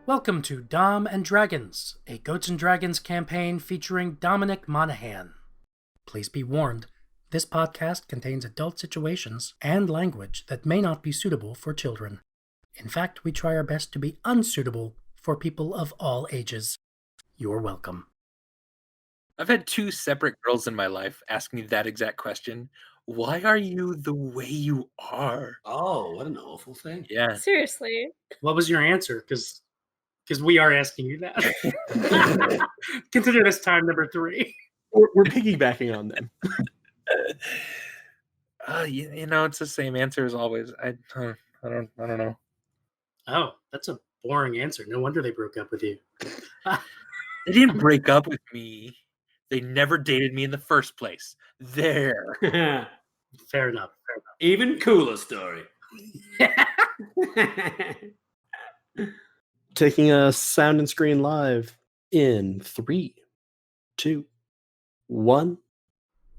Welcome to Dom and Dragons, a Goats and Dragons campaign featuring Dominic Monaghan. Please be warned, this podcast contains adult situations and language that may not be suitable for children. In fact, we try our best to be unsuitable for people of all ages. You're welcome. I've had two separate girls in my life ask me that exact question. Why are you the way you are? Oh, what an awful thing. Yeah. Seriously. What was your answer? Because we are asking you that. Consider this time number 3. We're piggybacking on them. You know, it's the same answer as always. I don't know. Oh, that's a boring answer. No wonder they broke up with you. They didn't break up with me. They never dated me in the first place. There. Fair enough. Even cooler story. Taking a sound and screen live in 3, 2, 1.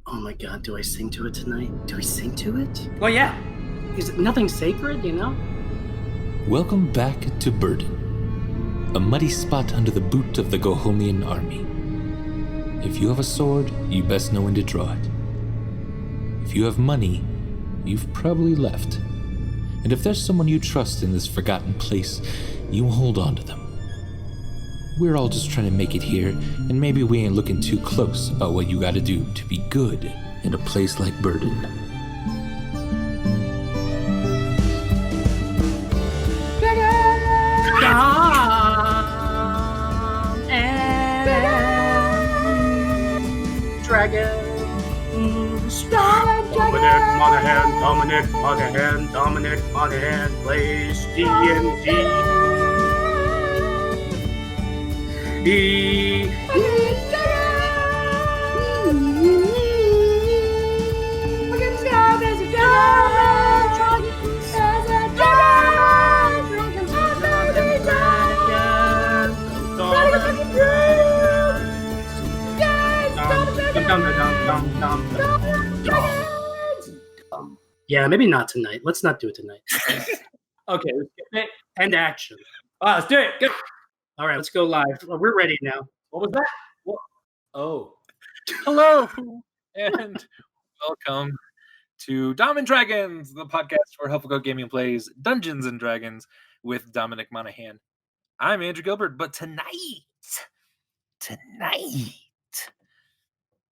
Oh my god, do I sing to it tonight? Do we sing to it? Well, yeah. Is it nothing sacred, you know? Welcome back to Burden, a muddy spot under the boot of the Gohomian army. If you have a sword, you best know when to draw it. If you have money, you've probably left. And if there's someone you trust in this forgotten place, you hold on to them. We're all just trying to make it here, and maybe we ain't looking too close about what you gotta do to be good in a place like Burden. Dragons. Dominic Monaghan plays D&D. Yeah, maybe not tonight. Let's not do it tonight. Okay, let's get it. End action. All right, let's do it. Go. All right, let's go live. We're ready now. What was that? What? Oh. Hello and welcome to Dom and Dragons, the podcast where Helpful Goat Gaming plays Dungeons and Dragons with Dominic Monaghan. I'm Andrew Gilbert, but tonight,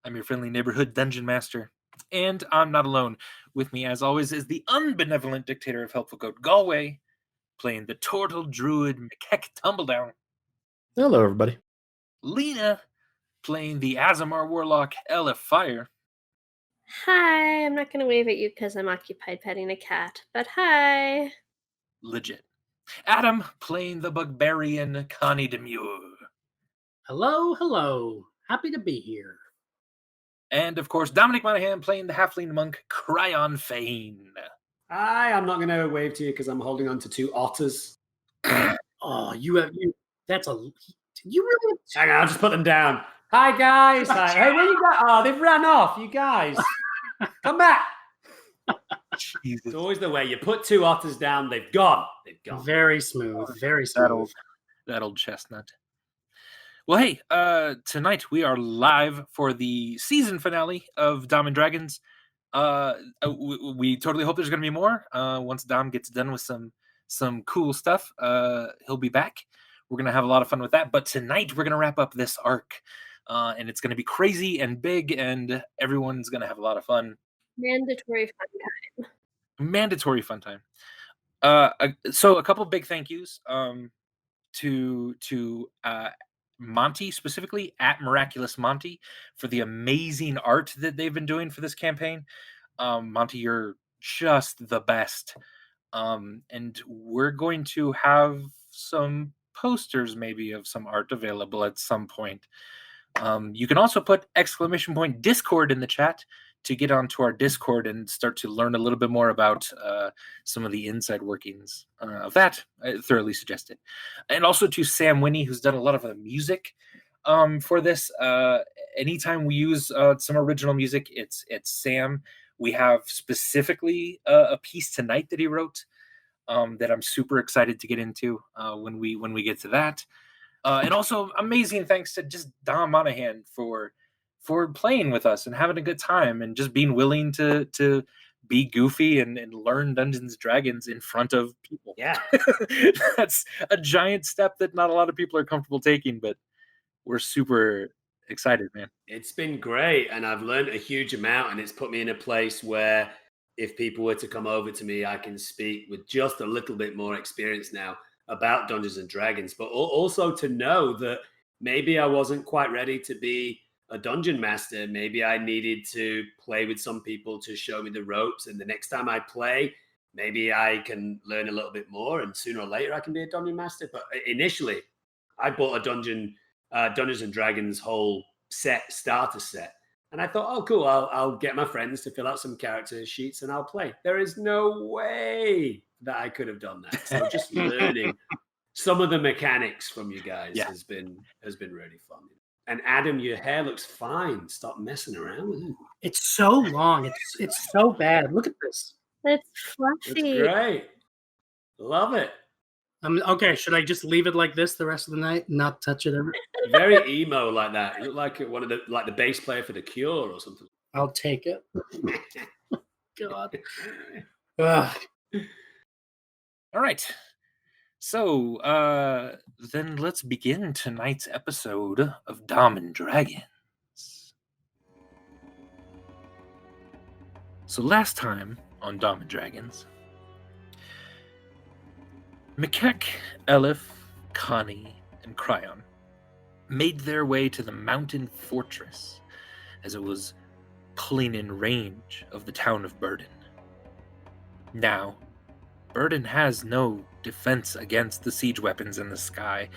I'm your friendly neighborhood dungeon master. And I'm not alone. With me, as always, is the unbenevolent dictator of Helpful Goat Galway, playing the Turtle Druid McKeck Tumbledown. Hello, everybody. Lena, playing the Azamar Warlock Elif Fire. Hi, I'm not going to wave at you because I'm occupied petting a cat, but hi. Legit. Adam, playing the Barbarian Connie Demure. Hello. Happy to be here. And, of course, Dominic Monaghan playing the halfling monk Cryon Fane. Hi, I'm not going to wave to you because I'm holding on to 2 otters. Oh, you that's a... You really... Hang on, I'll just put them down. Hi, guys. Hi. Hey, where you got? Oh, they've ran off. You guys. Come back. Jesus. It's always the way. You put 2 otters down, they've gone. Very smooth. Very smooth. That old chestnut. Well, hey, tonight we are live for the season finale of Dom and Dragons. We totally hope there's going to be more. Once Dom gets done with some cool stuff, he'll be back. We're going to have a lot of fun with that. But tonight we're going to wrap up this arc, and it's going to be crazy and big, and everyone's going to have a lot of fun. Mandatory fun time. So a couple big thank yous to Monty, specifically at Miraculous Monty, for the amazing art that they've been doing for this campaign. Monty, you're just the best. And we're going to have some posters maybe of some art available at some point. You can also put !Discord in the chat to get onto our Discord and start to learn a little bit more about some of the inside workings of that. I thoroughly suggest it. And also to Sam Winnie, who's done a lot of the music for this. Anytime we use some original music, it's Sam. We have specifically a piece tonight that he wrote that I'm super excited to get into when we get to that. And also amazing thanks to just Dom Monahan for playing with us and having a good time and just being willing to be goofy and learn Dungeons and Dragons in front of people. Yeah. That's a giant step that not a lot of people are comfortable taking, but we're super excited, man. It's been great, and I've learned a huge amount, and it's put me in a place where if people were to come over to me, I can speak with just a little bit more experience now about Dungeons and Dragons, but also to know that maybe I wasn't quite ready to be a dungeon master. Maybe I needed to play with some people to show me the ropes, and the next time I play, maybe I can learn a little bit more, and sooner or later I can be a dungeon master. But initially, I bought a Dungeons and Dragons whole starter set, and I thought, oh, cool, I'll get my friends to fill out some character sheets and I'll play. There is no way that I could have done that. So just learning some of the mechanics from you guys has been really fun. And Adam, your hair looks fine. Stop messing around with it. It's so long. It's so bad. Look at this. It's fluffy. It's great. Love it. Okay, should I just leave it like this the rest of the night, not touch it ever? Very emo like that. You look like one of the bass player for The Cure or something. I'll take it. God. Ugh. All right. So, then let's begin tonight's episode of Dom and Dragons. So last time on Dom and Dragons, Macleod, Elif, Connie, and Cryon made their way to the mountain fortress as it was pulling in range of the town of Burden. Now, Burden has no defense against the siege weapons in the sky.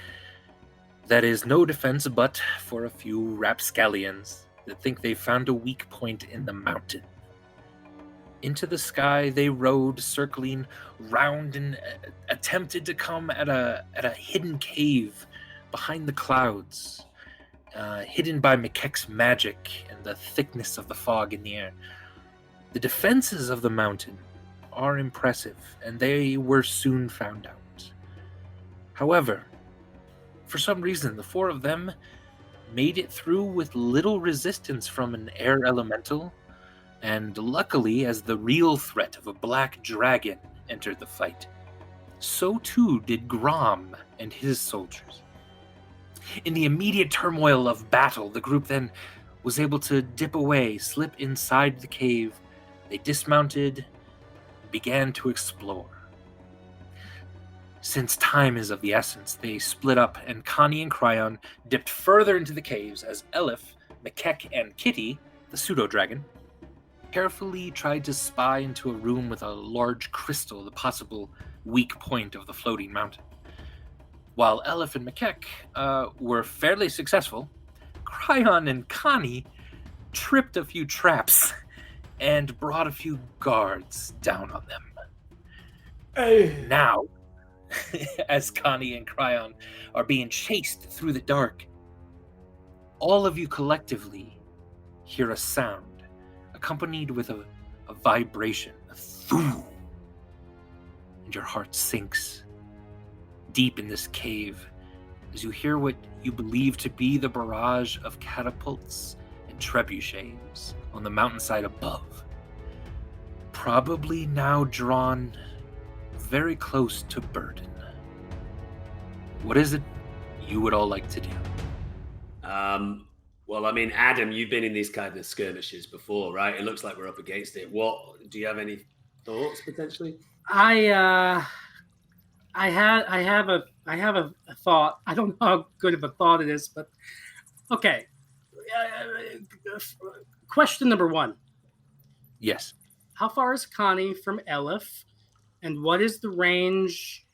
That is no defense but for a few rapscallions that think they found a weak point in the mountain. Into the sky they rode, circling round, and attempted to come at a hidden cave behind the clouds, hidden by Macleod's magic and the thickness of the fog in the air. The defenses of the mountain are impressive, and they were soon found out. However, for some reason, the four of them made it through with little resistance from an air elemental, and luckily, as the real threat of a black dragon entered the fight, so too did Grom and his soldiers. In the immediate turmoil of battle, the group then was able to dip away, slip inside the cave. They dismounted, began to explore. Since time is of the essence, they split up, and Connie and Cryon dipped further into the caves as Elif, Macleod, and Kitty, the pseudo-dragon, carefully tried to spy into a room with a large crystal, the possible weak point of the floating mountain. While Elif and Macleod were fairly successful, Cryon and Connie tripped a few traps and brought a few guards down on them. Now, as Connie and Cryon are being chased through the dark, all of you collectively hear a sound accompanied with a vibration, a thoo, and your heart sinks deep in this cave as you hear what you believe to be the barrage of catapults and trebuchets on the mountainside above, probably now drawn very close to Burden. What is it you would all like to do? Well, I mean, Adam, you've been in these kind of skirmishes before, right? It looks like we're up against it. Do you have any thoughts potentially? I have a thought. I don't know how good of a thought it is, but okay. Question number one. Yes. How far is Connie from Elif, and what is the range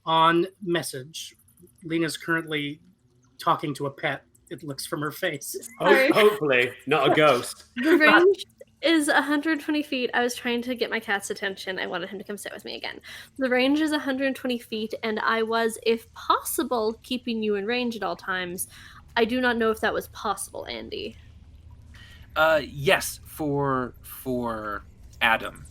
on message? Lena's currently talking to a pet. It looks from her face. Hopefully, not a ghost. The range is 120 feet. I was trying to get my cat's attention. I wanted him to come sit with me again. The range is 120 feet, and I was, if possible, keeping you in range at all times. I do not know if that was possible, Andy. Yes, for Adam.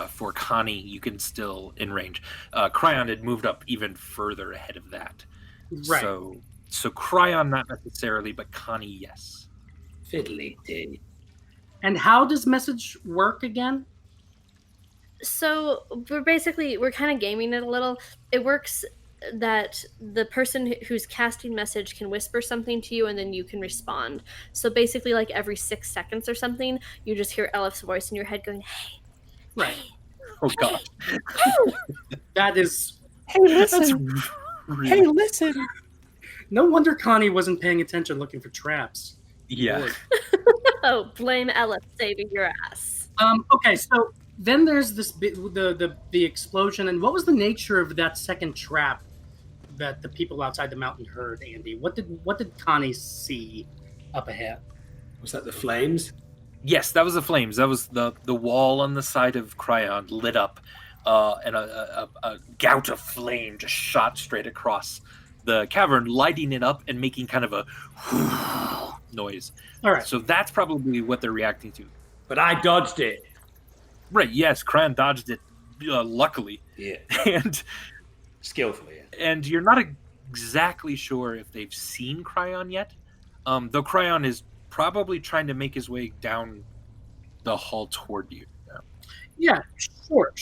for Connie, you can still in range. Cryon had moved up even further ahead of that. Right. So Cryon not necessarily, but Connie, yes. Fiddly dee. And how does message work again? So we're kind of gaming it a little. It works that the person who's casting message can whisper something to you and then you can respond. So basically, like every 6 seconds or something, you just hear Elif's voice in your head going, "Hey." Right. Oh god. That is... Hey, listen. Hey, listen. No wonder Connie wasn't paying attention looking for traps. Yeah. Lord. Oh, blame Elif saving your ass. Okay, so then there's this the explosion, and what was the nature of that second trap that the people outside the mountain heard, Andy? What did Connie see up ahead? Was that the flames? Yes, that was the flames. That was the wall on the side of Cryon lit up, and a gout of flame just shot straight across the cavern, lighting it up and making kind of a noise. All right. So that's probably what they're reacting to. But I dodged it. Right, yes, Cryon dodged it, luckily. Yeah. And Skillfully, yeah. and you're not exactly sure if they've seen Cryon yet, though Cryon is probably trying to make his way down the hall toward you. Yeah, sure.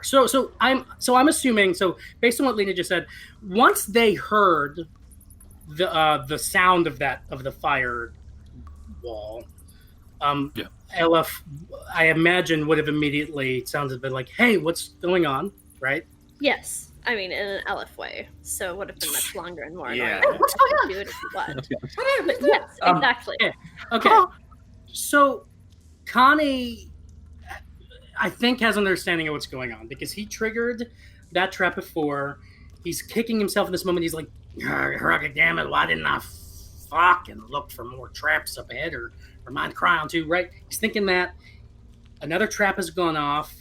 So I'm assuming, so based on what Lena just said, once they heard the sound of the fire wall, Yeah. Elif, I imagine, would have immediately sounded a bit like, "Hey, what's going on?" Right? Yes. I mean, in an Elif way. So it would have been much longer and more Yeah. annoying. What's going on? Do it if you want. But yes, exactly. Okay. So Connie, I think, has an understanding of what's going on because he triggered that trap before. He's kicking himself in this moment. He's like, "Damn it! Why didn't I fucking look for more traps up ahead or remind Cryon too?" Right? He's thinking that another trap has gone off.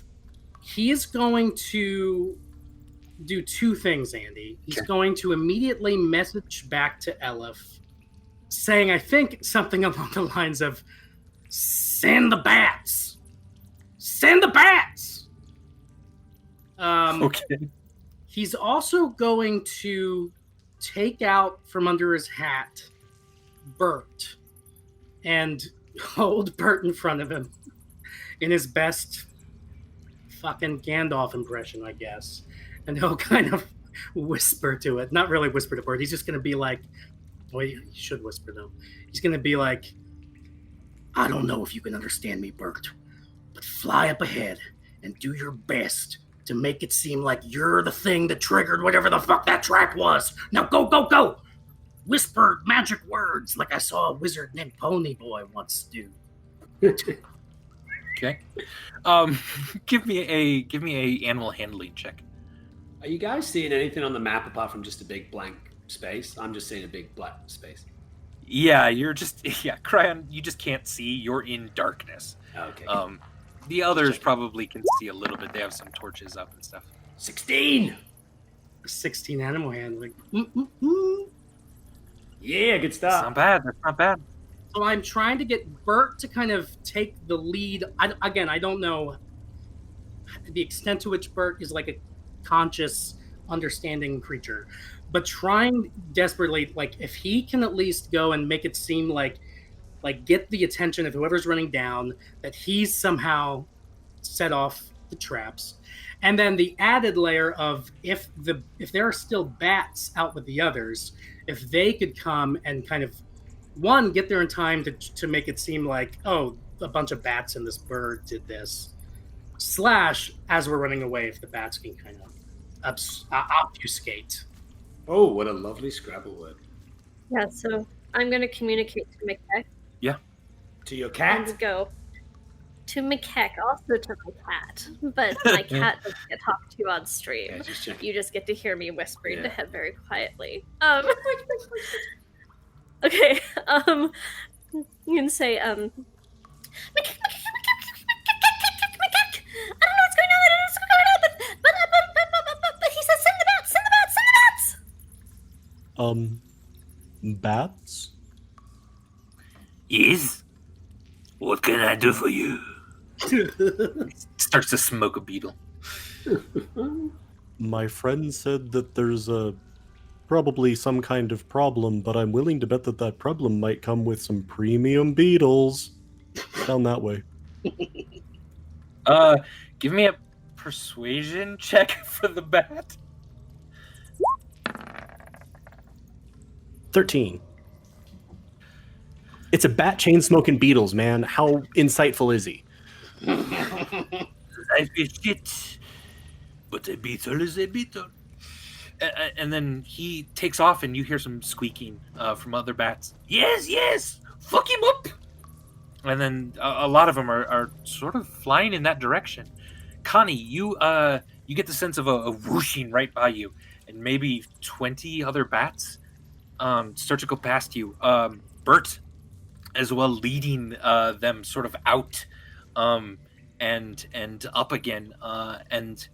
He is going to do two things, Andy. He's going to immediately message back to Elif, saying, I think, something along the lines of, "Send the bats! Send the bats!" Okay. He's also going to take out from under his hat Bert and hold Bert in front of him in his best fucking Gandalf impression, I guess. And he'll kind of whisper to it. Not really whisper to Bert. He's just going to be like, well, he should whisper though. He's going to be like, "I don't know if you can understand me, Bert, but fly up ahead and do your best to make it seem like you're the thing that triggered whatever the fuck that trap was. Now go, go, go! Whisper magic words like I saw a wizard named Pony Boy once do." Okay. Give me a animal handling check. Are you guys seeing anything on the map apart from just a big blank space? I'm just seeing a big black space. Yeah, Cryon, you just can't see. You're in darkness. Okay. The others probably can see a little bit. They have some torches up and stuff. 16! 16 animal handling. Yeah, good That's start. not bad. That's not bad. So I'm trying to get Bert to kind of take the lead. I don't know the extent to which Bert is like a conscious, understanding creature, but trying desperately, like if he can at least go and make it seem like get the attention of whoever's running down, that he's somehow set off the traps. And then the added layer of if there are still bats out with the others, if they could come and kind of get there in time to make it seem like, oh, a bunch of bats and this bird did this. / as we're running away, if the bats can kind of obfuscate. Oh, what a lovely Scrabble word. Yeah, so I'm going to communicate to McKeck To your cat? and go to McKeck, also to my cat. But my cat doesn't get talked to on stream. Yeah, just checking. You just get to hear me whispering to Yeah. him very quietly. Okay, you can say, McKeck, I don't know what's going on, but he says, send the bats, send the bats, send the bats! Bats? Yes? What can I do for you? Starts to smoke a beetle. My friend said that there's probably some kind of problem, but I'm willing to bet that problem might come with some premium beetles. Down that way. Give me a persuasion check for the bat. 13. It's a bat chain smoking beetles, man. How insightful is he? Life is shit, but a beetle is a beetle. And then he takes off, and you hear some squeaking from other bats. Yes, fuck him up. And then a lot of them are sort of flying in that direction. Connie, you get the sense of a whooshing right by you, and maybe 20 other bats start to go past you. Bert, as well, leading them sort of out and up again. And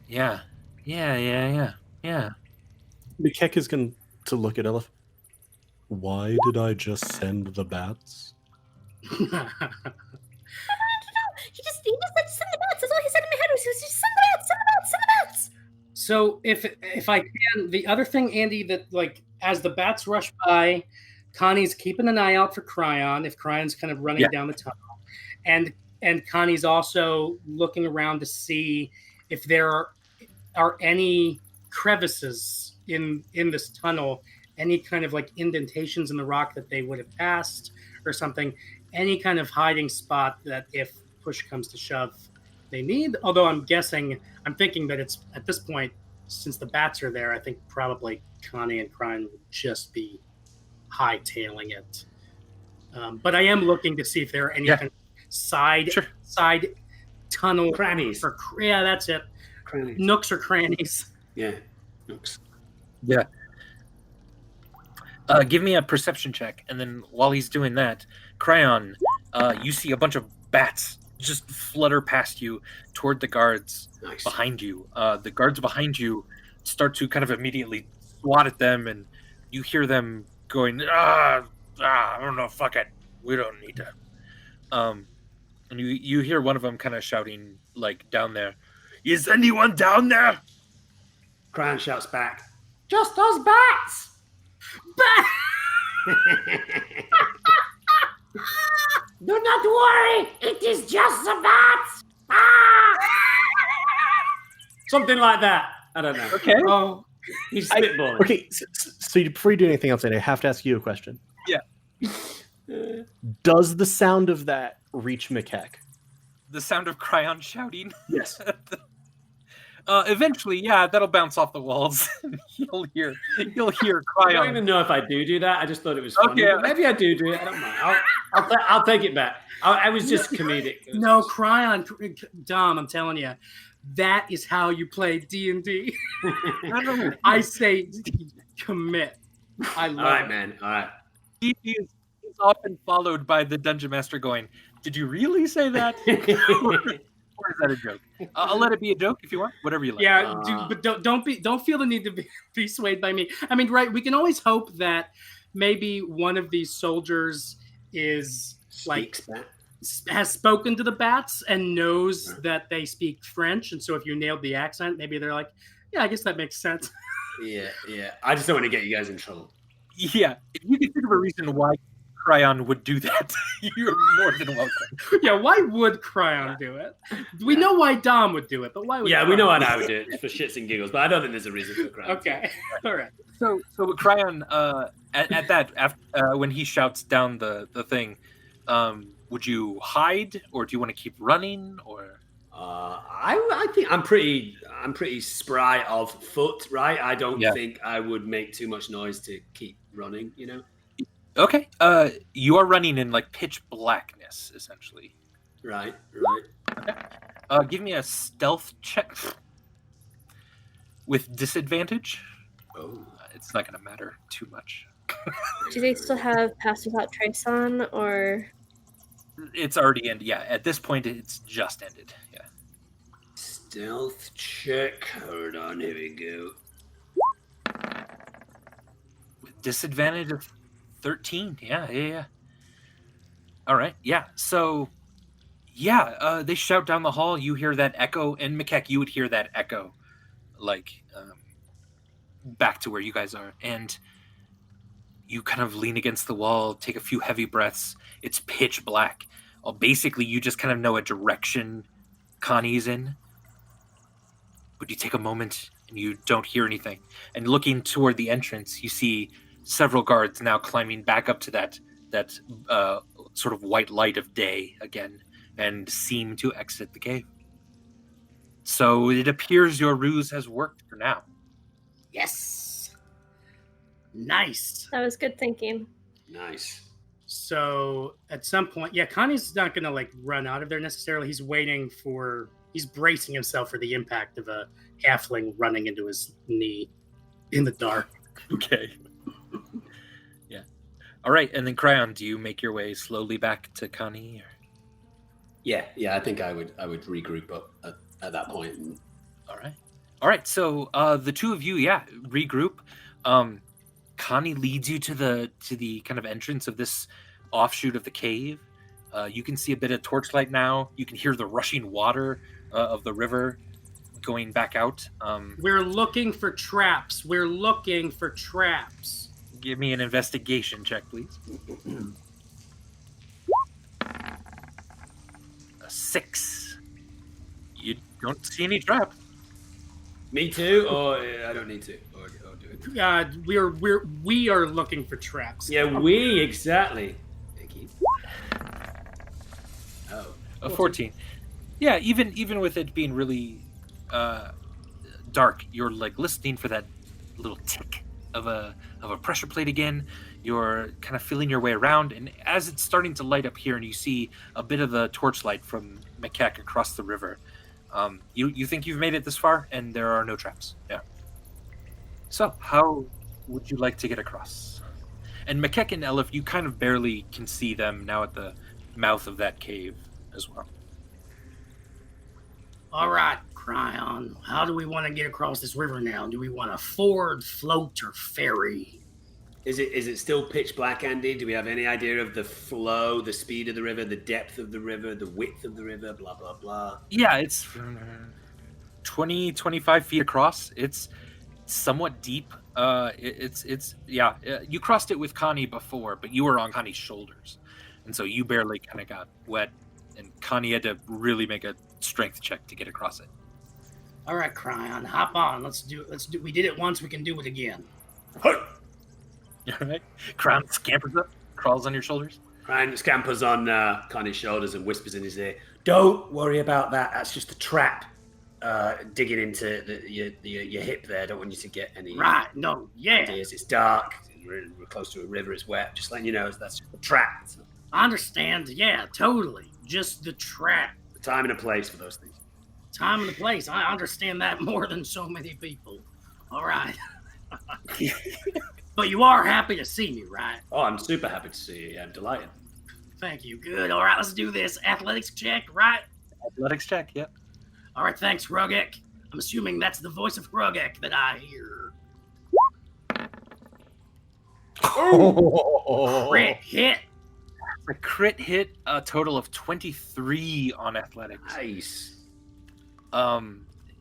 yeah. Mikek is going to look at Elif. Why did I just send the bats? He just said send the bats. That's all he said in my head. Was just send the bats. So if I can, the other thing, Andy, that like as the bats rush by, Connie's keeping an eye out for Cryon if Cryon's kind of running down the tunnel, and Connie's also looking around to see if there are any crevices in this tunnel, any kind of like indentations in the rock that they would have passed or something, any kind of hiding spot that if push comes to shove they need. Although I'm thinking that it's at this point, since the bats are there, I think probably Connie and Cryon would just be hightailing it. But I am looking to see if there are any kind of side tunnel Crannies. That's it. Crannies. Nooks or crannies. Yeah, nooks. Yeah. Give me a perception check, and then while he's doing that, Cryon, you see a bunch of bats just flutter past you toward the guards behind you. The guards behind you start to kind of immediately swat at them, and you hear them going, I don't know, fuck it, we don't need to. And you hear one of them kind of shouting, like, down there, is anyone down there? Cryon shouts back, just those bats! Do not worry, it is just the bats. Something like that. I don't know. Okay. Oh, he's spitballing. Okay, so before you do anything else, I have to ask you a question. Yeah. Does the sound of that reach Mikek? The sound of Cryon shouting? Yes. Eventually, yeah, that'll bounce off the walls. You'll hear Cryon. I don't even know if I do that. I just thought it was funny. Okay. But maybe I do it. I don't mind. I'll take it back. I was just comedic. No, Cryon, Dom, I'm telling you, that is how you play D&D. I say commit. I love All right, it. man. All right. He is often followed by the dungeon master going, did you really say that? Or is that a joke? I'll let it be a joke if you want. Whatever you like. Yeah, but don't feel the need to be swayed by me. I mean, right? We can always hope that maybe one of these soldiers is has spoken to the bats and knows that they speak French, and so if you nailed the accent, maybe they're like, yeah, I guess that makes sense. Yeah. I just don't want to get you guys in trouble. Yeah, if you can think of a reason why Cryon would do that, you're more than welcome. Yeah, why would Cryon do it? We know why Dom would do it, but why would we know why I would do it for shits and giggles, but I don't think there's a reason for Cryon. Okay, all right. So Cryon, at that, after, when he shouts down the thing, would you hide, or do you want to keep running, or? I think I'm pretty spry of foot, right? I don't think I would make too much noise to keep running, you know? Okay. You are running in like pitch blackness, essentially. Right. Okay. Give me a stealth check with disadvantage. Oh. It's not going to matter too much. Do they still have Pass Without Trace on, or? It's already ended. Yeah, at this point, it's just ended. Yeah. Stealth check. Hold on, here we go. With disadvantage of 13. Yeah. All right. Yeah. So They shout down the hall. You hear that echo, and Makek, you would hear that echo, like back to where you guys are, and you kind of lean against the wall, take a few heavy breaths. It's pitch black. Basically, you just kind of know a direction Connie's in, but you take a moment and you don't hear anything. And looking toward the entrance, you see several guards now climbing back up to that sort of white light of day again, and seem to exit the cave. So it appears your ruse has worked for now. Yes. Nice. That was good thinking. Nice. So at some point, Connie's not going to run out of there necessarily. He's bracing himself for the impact of a halfling running into his knee in the dark. Okay. Yeah. All right. And then Cryon, do you make your way slowly back to Connie? Or? Yeah. I think I would regroup up at that point. All right. So the two of you, regroup. Connie leads you to the kind of entrance of this offshoot of the cave. You can see a bit of torchlight now. You can hear the rushing water of the river going back out. We're looking for traps. Give me an investigation check, please. A 6. You don't see any traps. Me too, or I don't need to, or do it. We are looking for traps. Yeah, we exactly. Thank you. Oh, A 14. Yeah, even with it being really dark, you're listening for that little tick of a pressure plate again. You're kind of feeling your way around, and as it's starting to light up here, and you see a bit of the torchlight from Makek across the river. You think you've made it this far, and there are no traps. Yeah. So, how would you like to get across? And Makek and Elif, you kind of barely can see them now at the mouth of that cave as well. All right, Cryon. How do we want to get across this river now? Do we want to ford, float, or ferry? Is it still pitch black, Andy? Do we have any idea of the flow, the speed of the river, the depth of the river, the width of the river, blah, blah, blah? Yeah, it's 20, 25 feet across. It's somewhat deep. You crossed it with Connie before, but you were on Connie's shoulders. And so you barely kind of got wet, and Connie had to really make a strength check to get across it. All right, Cryon, hop on. Let's do. We did it once. We can do it again. All right. Crown scampers up, crawls on your shoulders. Cryon scampers on Connie's shoulders and whispers in his ear, "Don't worry about that. That's just a trap digging into your hip there. Don't want you to get any ideas. It's dark. We're close to a river. It's wet. Just letting you know that's just a trap." I understand. Yeah, totally. Just the trap. The time and a place for those things. Time and a place. I understand that more than so many people. All right. But you are happy to see me, right? Oh, I'm super happy to see you. Yeah, I'm delighted. Thank you. Good. All right, let's do this. Athletics check, right? Athletics check, yep. All right, thanks, Rugek. I'm assuming that's the voice of Rugek that I hear. Oh! Crit hit. A crit hit, a total of 23 on athletics. Nice.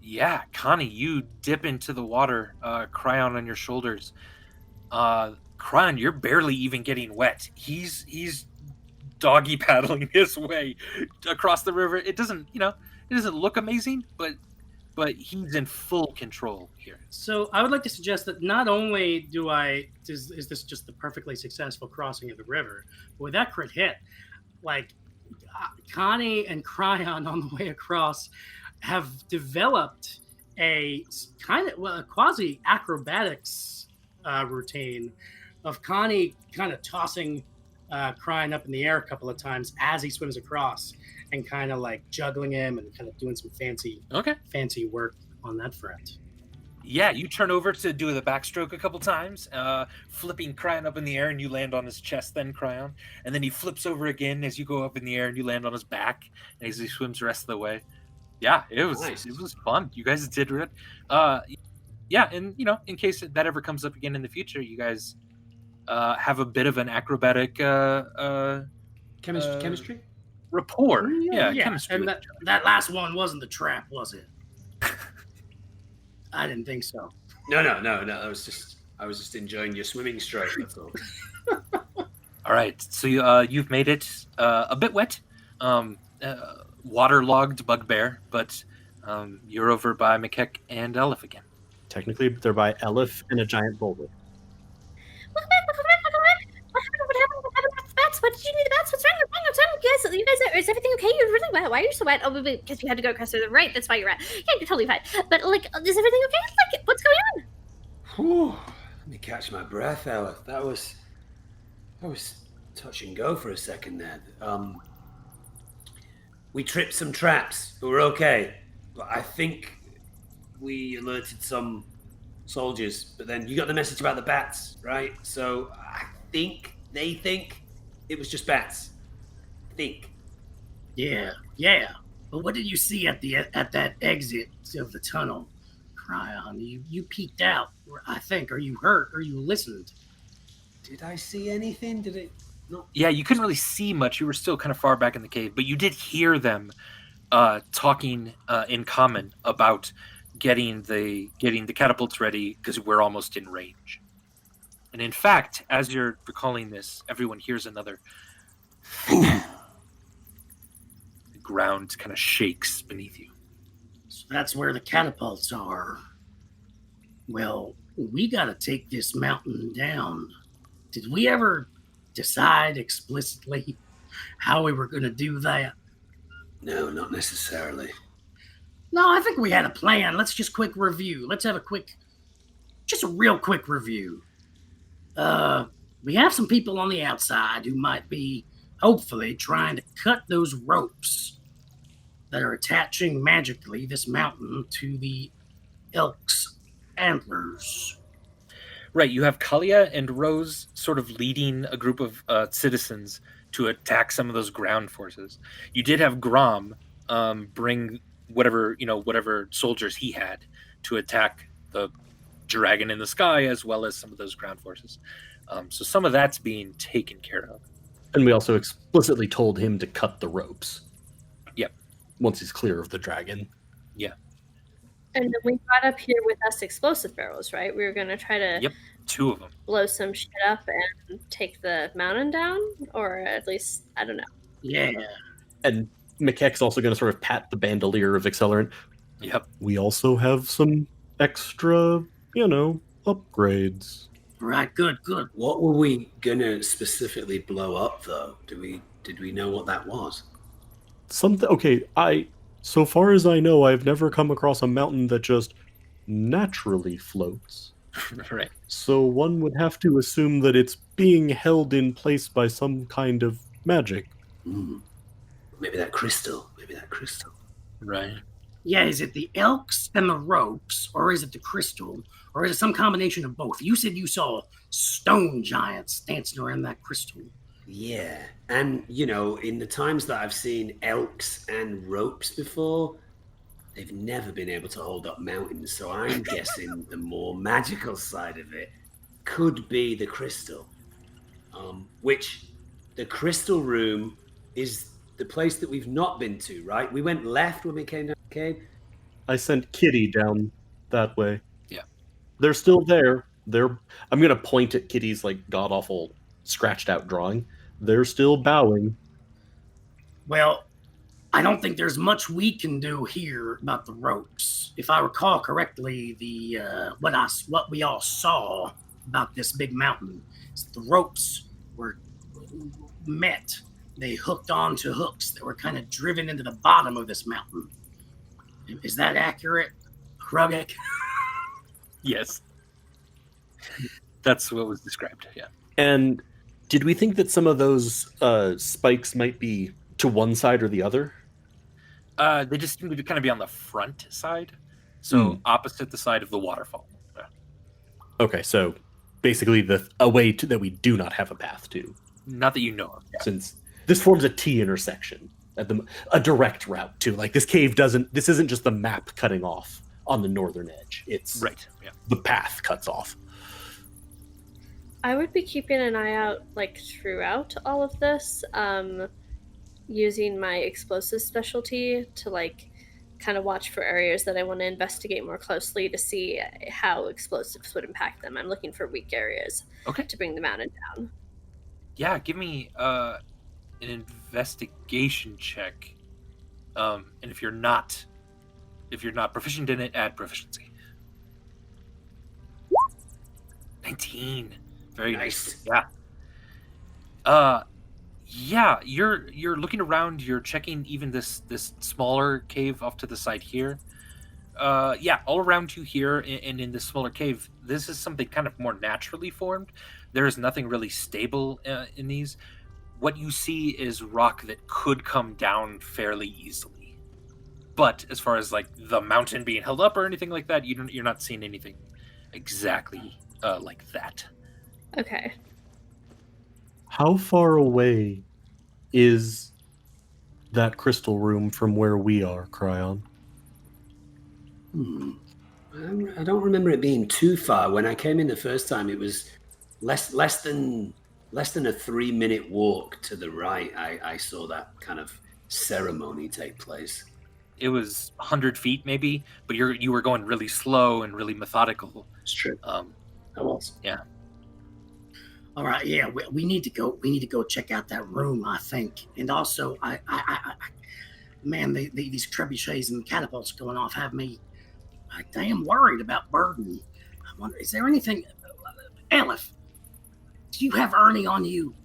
Yeah, Connie, you dip into the water, Cryon on your shoulders. Cryon, you're barely even getting wet. He's doggy paddling his way across the river. It doesn't look amazing, but he's in full control here. So I would like to suggest that not only is this just the perfectly successful crossing of the river, but with that crit hit, Connie and Cryon on the way across have developed a quasi acrobatics routine of Connie kind of tossing Cryon up in the air a couple of times as he swims across, and kind of juggling him and kind of doing some fancy work on that front. Yeah, you turn over to do the backstroke a couple times, flipping Cryon up in the air, and you land on his chest then, Cryon. And then he flips over again as you go up in the air, and you land on his back and as he swims the rest of the way. Yeah, it was nice. It was fun. You guys did it. Yeah, and in case that ever comes up again in the future, you guys have a bit of an acrobatic chemistry. rapport. Yeah, chemistry. And that last one wasn't the trap, was it? I didn't think so. No. I was just enjoying your swimming stroke. That's all. All right, so you've made it a bit wet, waterlogged bugbear, but you're over by McKeck and Elif again. Technically, they're by Elif and a giant boulder. What happened with the bats? What did you do to the bats? What's wrong? You guys, is everything okay? You're really wet. Why are you so wet? Oh, because you had to go across the right. That's why you're wet. Yeah, you're totally fine. But like, is everything okay? Like, what's going on? Whew. Let me catch my breath, Elif. That was touch and go for a second there. We tripped some traps, but we're okay. But I think we alerted some soldiers. But then you got the message about the bats, right? So I think they think it was just bats. I think. Yeah. But what did you see at that exit of the tunnel? Cryon, you peeked out, I think, or you heard, or you listened. Did I see anything? Did it? No. Yeah, you couldn't really see much. You were still kind of far back in the cave, but you did hear them talking in common about getting the catapults ready because we're almost in range. And in fact, as you're recalling this, everyone hears another. The ground kind of shakes beneath you. So that's where the catapults are. Well, we gotta take this mountain down. Did we ever decide explicitly how we were gonna do that? No, not necessarily. No, I think we had a plan. Let's just quick review. Let's have a real quick review. We have some people on the outside who might be, hopefully, trying to cut those ropes that are attaching magically this mountain to the elk's antlers. Right, you have Kalia and Rose sort of leading a group of citizens to attack some of those ground forces. You did have Grom bring whatever soldiers he had to attack the dragon in the sky, as well as some of those ground forces. So some of that's being taken care of. And we also explicitly told him to cut the ropes. Yep. Once he's clear of the dragon. Yeah. And then we brought up here with us explosive barrels, right? We were going to try to 2 of them. blow some shit up and take the mountain down, or at least, I don't know. Yeah. And McKeck's also going to sort of pat the bandolier of accelerant. Yep. We also have some extra, upgrades. Right, good. What were we gonna specifically blow up, though? Did we know what that was? Something. Okay, so far as I know, I've never come across a mountain that just naturally floats. Right. So one would have to assume that it's being held in place by some kind of magic. Maybe that crystal. Right. Yeah, is it the elks and the ropes, or is it the crystal, or is it some combination of both? You said you saw stone giants dancing around that crystal. Yeah, and in the times that I've seen elks and ropes before, they've never been able to hold up mountains. So I'm guessing the more magical side of it could be the crystal, which the crystal room is the place that we've not been to, right? We went left when we came down the cave. I sent Kitty down that way. Yeah. They're still there. I'm going to point at Kitty's god-awful scratched out drawing. They're still bowing. Well, I don't think there's much we can do here about the ropes. If I recall correctly, what we all saw about this big mountain is the ropes were met. They hooked onto hooks that were kind of driven into the bottom of this mountain. Is that accurate, Krugek? Yes. That's what was described, yeah. And did we think that some of those spikes might be to one side or the other? They just seem to kind of be on the front side. So opposite the side of the waterfall. Yeah. Okay, so basically a way that we do not have a path to. Not that you know of. Yeah. Since this forms a T intersection, a direct route to. This cave this isn't just the map cutting off on the northern edge. It's right. Yeah. The path cuts off. I would be keeping an eye out throughout all of this. using my explosive specialty to like kind of watch for areas that I want to investigate more closely to see how explosives would impact them. I'm looking for weak areas to bring the mountain down. Yeah, give me an investigation check. And if you're not proficient in it, add proficiency. 19. Very nice. Yeah. You're looking around, you're checking even this smaller cave off to the side here. All around you here and in this smaller cave, this is something kind of more naturally formed. There is nothing really stable in these. What you see is rock that could come down fairly easily. But as far as like the mountain being held up or anything like that, you're not seeing anything exactly like that. Okay. How far away is that crystal room from where we are, Cryon? I don't remember it being too far. When I came in the first time, it was less than a 3-minute walk to the right. I saw that kind of ceremony take place. It was 100 feet maybe, but you were going really slow and really methodical. It's true. That was. Yeah. All right. Yeah, we need to go. We need to go check out that room, I think. And also, man, these trebuchets and catapults going off have me damn worried about Burden. I wonder, is there anything, Aleph? Do you have Ernie on you?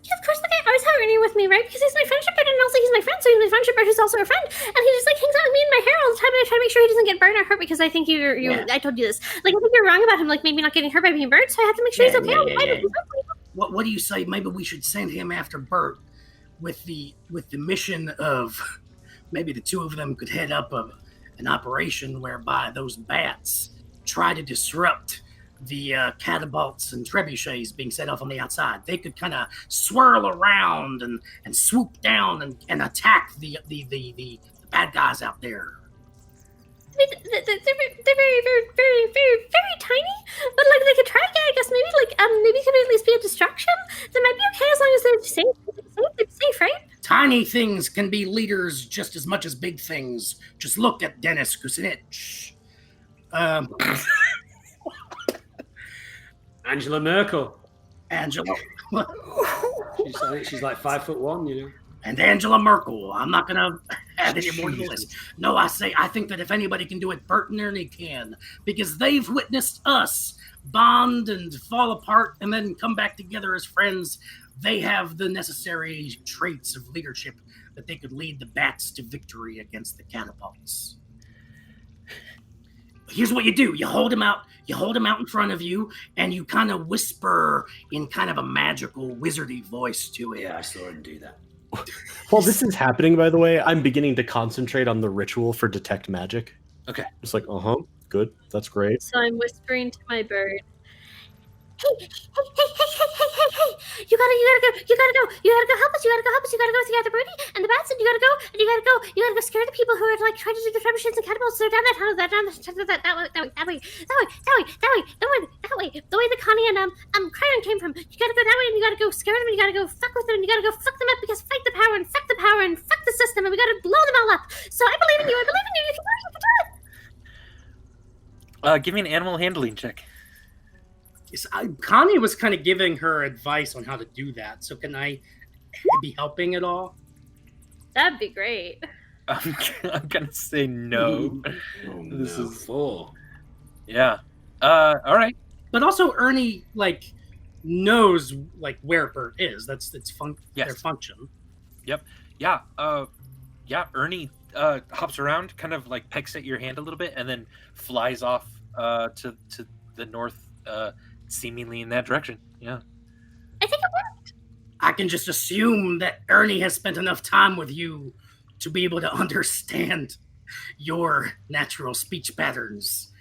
Yeah, of course, I always have Ernie with me, right? Because he's my friendship bird, and also he's my friend, so he's my friendship bird who's also a friend, and he just like hangs out with me in my hair all the time, and I try to make sure he doesn't get burned or hurt, because I think I told you this. Like, I think you're wrong about him, like maybe not getting hurt by being burned, so I have to make sure he's okay. What do you say? Maybe we should send him after Bert with the mission of maybe the two of them could head up an operation whereby those bats try to disrupt the catapults and trebuchets being set off on the outside. They could kind of swirl around and swoop down and attack the bad guys out there. I mean, they're very, very, very, very, very tiny, but like they could try. Yeah, I guess maybe could at least be a distraction. They might be okay as long as they're safe, right? Tiny things can be leaders just as much as big things. Just look at Dennis Kucinich. Angela Merkel. Angela. I think she's like 5'1", you know. And Angela Merkel. I'm not going to add any more to the list. No, I think that if anybody can do it, Bert and Ernie can. Because they've witnessed us bond and fall apart and then come back together as friends. They have the necessary traits of leadership that they could lead the bats to victory against the catapults. Here's what you do. You hold him out in front of you, and you kind of whisper in kind of a magical, wizardy voice to him. Yeah, I saw him do that. While this is happening, by the way, I'm beginning to concentrate on the ritual for detect magic. Okay. It's like, good. That's great. So I'm whispering to my bird. Hey, you gotta go help us, you gotta go see the Brody and the bats, and you gotta go scare the people who are like trying to do the trebuchets and catapults. They're down that way, the way the Connie and Cryon came from. You gotta go that way, and you gotta go scare them, and you gotta go fuck with them, and you gotta go fuck them up, because fight the power and fuck the system, and we gotta blow them all up. So I believe in you, you can do it. Give me an animal handling check. Connie was kind of giving her advice on how to do that. So can I be helping at all? That'd be great. I'm gonna say no. This is 4. Yeah. All right. But also Ernie knows where Bert is. That's their function. Yep. Yeah. Ernie hops around, kind of pecks at your hand a little bit, and then flies off to the north. Seemingly in that direction. Yeah. I think it worked. I can just assume that Ernie has spent enough time with you to be able to understand your natural speech patterns.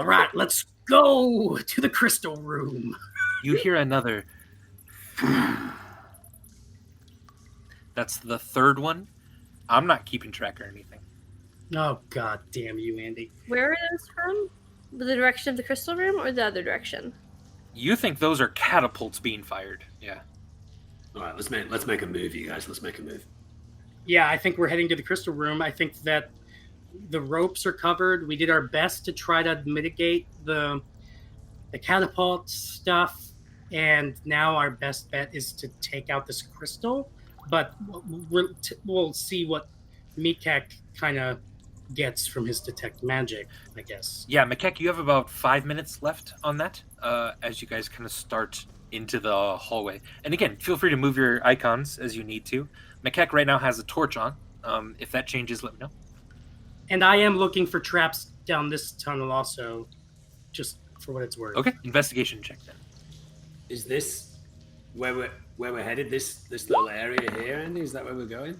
All right, let's go to the crystal room. You hear another. That's the third one. I'm not keeping track or anything. Oh, God damn you, Andy. Where are those from? The direction of the crystal room or the other direction? You think those are catapults being fired. Yeah. All right, let's make a move, you guys. Let's make a move. Yeah, I think we're heading to the crystal room. I think that the ropes are covered. We did our best to try to mitigate the catapult stuff, and now our best bet is to take out this crystal. But we'll see what Mikek kind of gets from his detect magic, I guess. Yeah, Mikek, you have about 5 minutes left on that as you guys kind of start into the hallway. And again, feel free to move your icons as you need to. Mikek right now has a torch on. If that changes, let me know. And I am looking for traps down this tunnel also, just for what it's worth. Okay, investigation check then. Is this where we're headed? This little area here, Andy? Is that where we're going?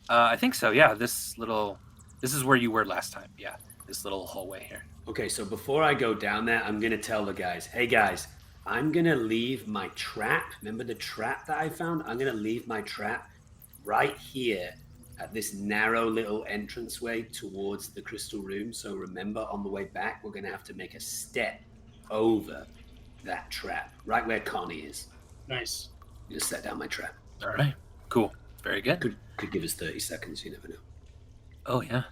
I think so, yeah. This is where you were last time. Yeah, this little hallway here. Okay, so before I go down there, I'm going to tell the guys, hey guys, I'm going to leave my trap. Remember the trap that I found? I'm going to leave my trap right here at this narrow little entranceway towards the crystal room. So remember, on the way back, we're going to have to make a step over that trap, right where Connie is. Nice. Just set down my trap. All right, cool. Very good. Could give us 30 seconds, you never know. Oh, yeah.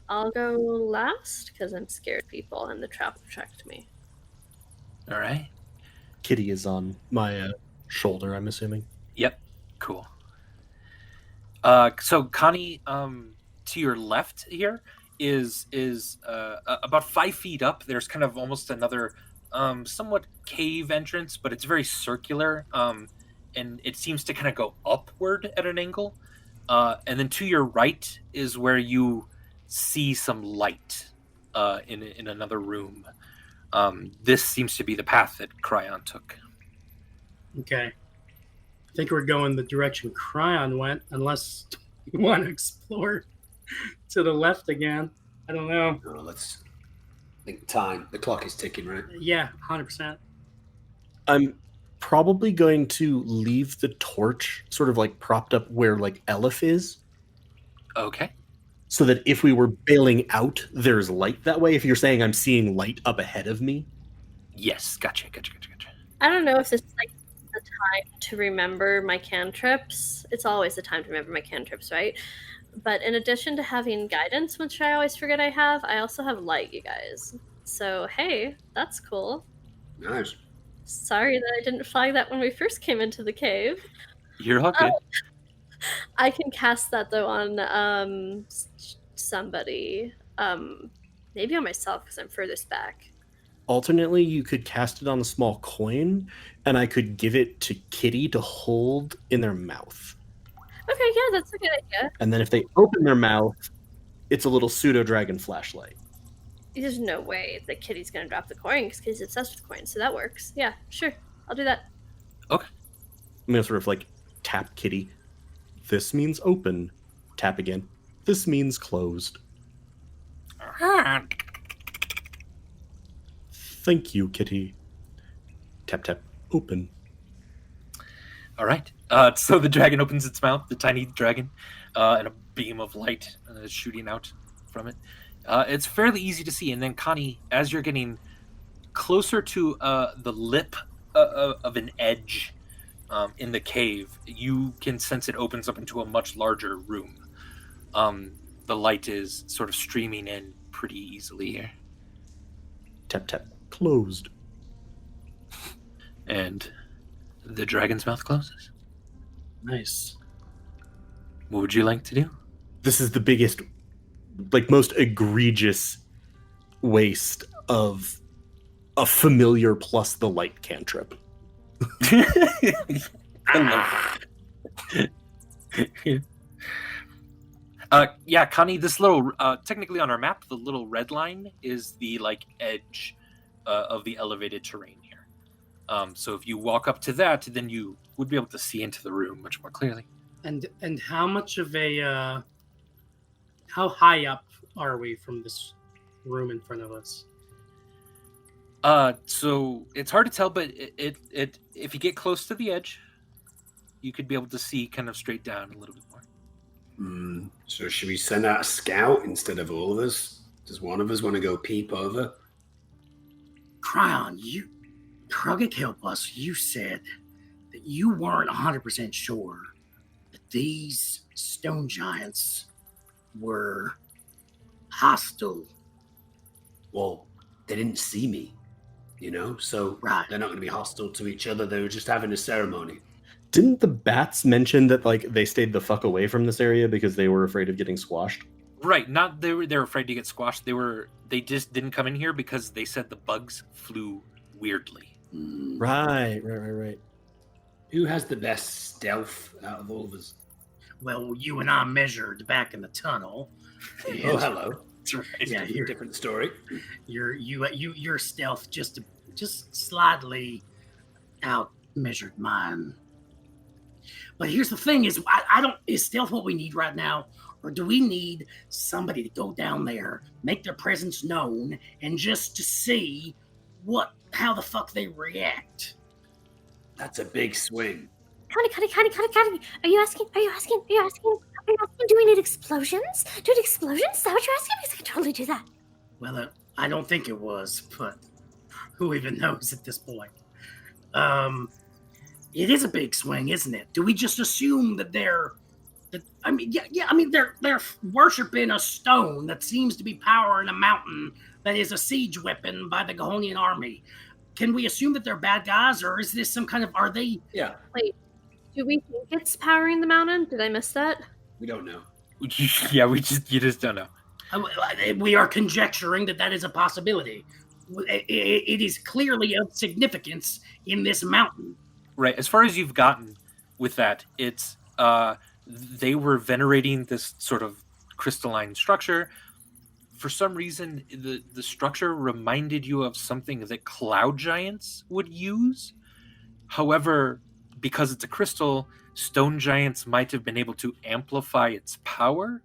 I'll go last because I'm scared people and the trap will attract me. All right. Kitty is on my shoulder, I'm assuming. Yep. Cool. So Connie, to your left here is about 5 feet up. There's kind of almost another somewhat cave entrance, but it's very circular. And it seems to kind of go upward at an angle. And then to your right is where you see some light in another room. This seems to be the path that Cryon took. Okay. I think we're going the direction Cryon went, unless you want to explore to the left again. I don't know. No, let's think time. The clock is ticking, right? Yeah, 100%. I'm probably going to leave the torch sort of like propped up where like Elif is. Okay. So that if we were bailing out, there's light that way. If you're saying I'm seeing light up ahead of me. Yes, gotcha. I don't know if this is like the time to remember my cantrips. It's always the time to remember my cantrips, right? But in addition to having guidance, which I always forget I have, I also have light, you guys. So, hey, that's cool. Nice. Sorry that I didn't flag that when we first came into the cave. You're all good. I can cast that, though, on somebody. Maybe on myself, because I'm furthest back. Alternately, you could cast it on a small coin, and I could give it to Kitty to hold in their mouth. Okay, yeah, that's a good idea. And then if they open their mouth, it's a little pseudo-dragon flashlight. There's no way that Kitty's going to drop the coin, because Kitty's obsessed with coins, so that works. Yeah, sure. I'll do that. Okay. I'm going to sort of like tap Kitty. This means open. Tap again. This means closed. Thank you, Kitty. Tap, tap, open. All right. So the dragon opens its mouth, the tiny dragon, and a beam of light is shooting out from it. It's fairly easy to see. And then, Connie, as you're getting closer to the lip of an edge in the cave, you can sense it opens up into a much larger room. The light is sort of streaming in pretty easily here. Tap, tap, closed. And the dragon's mouth closes. Nice. What would you like to do? This is the biggest, like most egregious waste of a familiar plus the light cantrip. Yeah, Connie, this little, technically on our map, the little red line is the like edge of the elevated terrain here. So if you walk up to that, then you would be able to see into the room much more clearly. And how much of a how high up are we from this room in front of us? So it's hard to tell, but it if you get close to the edge, you could be able to see kind of straight down a little bit more. So should we send out a scout instead of all of us? Does one of us want to go peep over? Cryon, you Krugik help us. You said you weren't 100% sure that these stone giants were hostile. Well, they didn't see me, so Right. they're not going to be hostile to each other. They were just having a ceremony. Didn't the bats mention that they stayed the fuck away from this area because they were afraid of getting squashed? Right, not they're afraid to get squashed. They just didn't come in here because they said the bugs flew weirdly. Right. Who has the best stealth out of all of us? Well, you and I measured back in the tunnel. Oh, hello. That's right. Yeah, you're Different story. your stealth just slightly out measured mine. But here's the thing: is is stealth what we need right now, or do we need somebody to go down there, make their presence known, and just to see how the fuck they react? That's a big swing. Connie. Are you asking, do we need explosions? Do we need explosions? Is that what you're asking? Because I can totally do that. Well, I don't think it was, but who even knows at this point? It is a big swing, isn't it? Do we just assume that they're worshiping a stone that seems to be powering a mountain that is a siege weapon by the Gahonian army? Can we assume that they're bad guys, or is this some kind of, are they? Yeah. Wait, do we think it's powering the mountain? Did I miss that? We don't know. Yeah, you just don't know. We are conjecturing that is a possibility. It is clearly of significance in this mountain. Right, as far as you've gotten with that, it's they were venerating this sort of crystalline structure. For some reason, the structure reminded you of something that cloud giants would use. However, because it's a crystal, stone giants might have been able to amplify its power.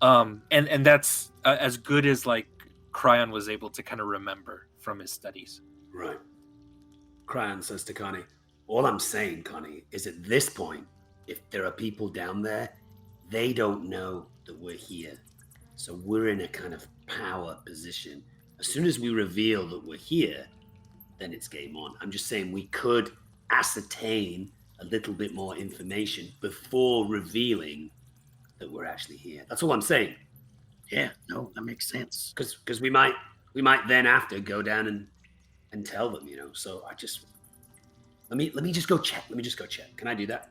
And that's as good as Cryon was able to kind of remember from his studies. Right. Cryon says to Connie, all I'm saying, Connie, is at this point, if there are people down there, they don't know that we're here. So we're in a kind of power position. As soon as we reveal that we're here, then it's game on. I'm just saying we could ascertain a little bit more information before revealing that we're actually here. That's all I'm saying. Yeah, no, that makes sense. Because we might then after go down and tell them, So I just let me just go check. Can I do that?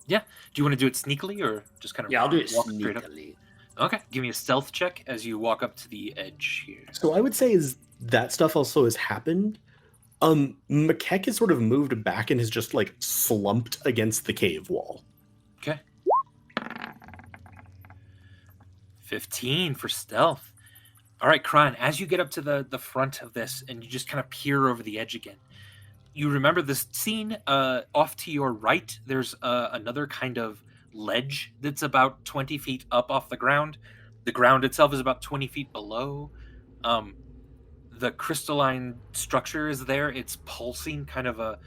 Yeah. Do you want to do it sneakily or just kind of? Yeah, I'll do it walk straight up? sneakily. Okay. Give me a stealth check as you walk up to the edge here. So I would say is that stuff also has happened. McKeck has sort of moved back and has just slumped against the cave wall. Okay. 15 for stealth. All right, Cryon, as you get up to the front of this and you just kind of peer over the edge again, you remember this scene off to your right. There's another kind of ledge that's about 20 feet up off the ground. The ground itself is about 20 feet below. The crystalline structure is there. It's pulsing kind of a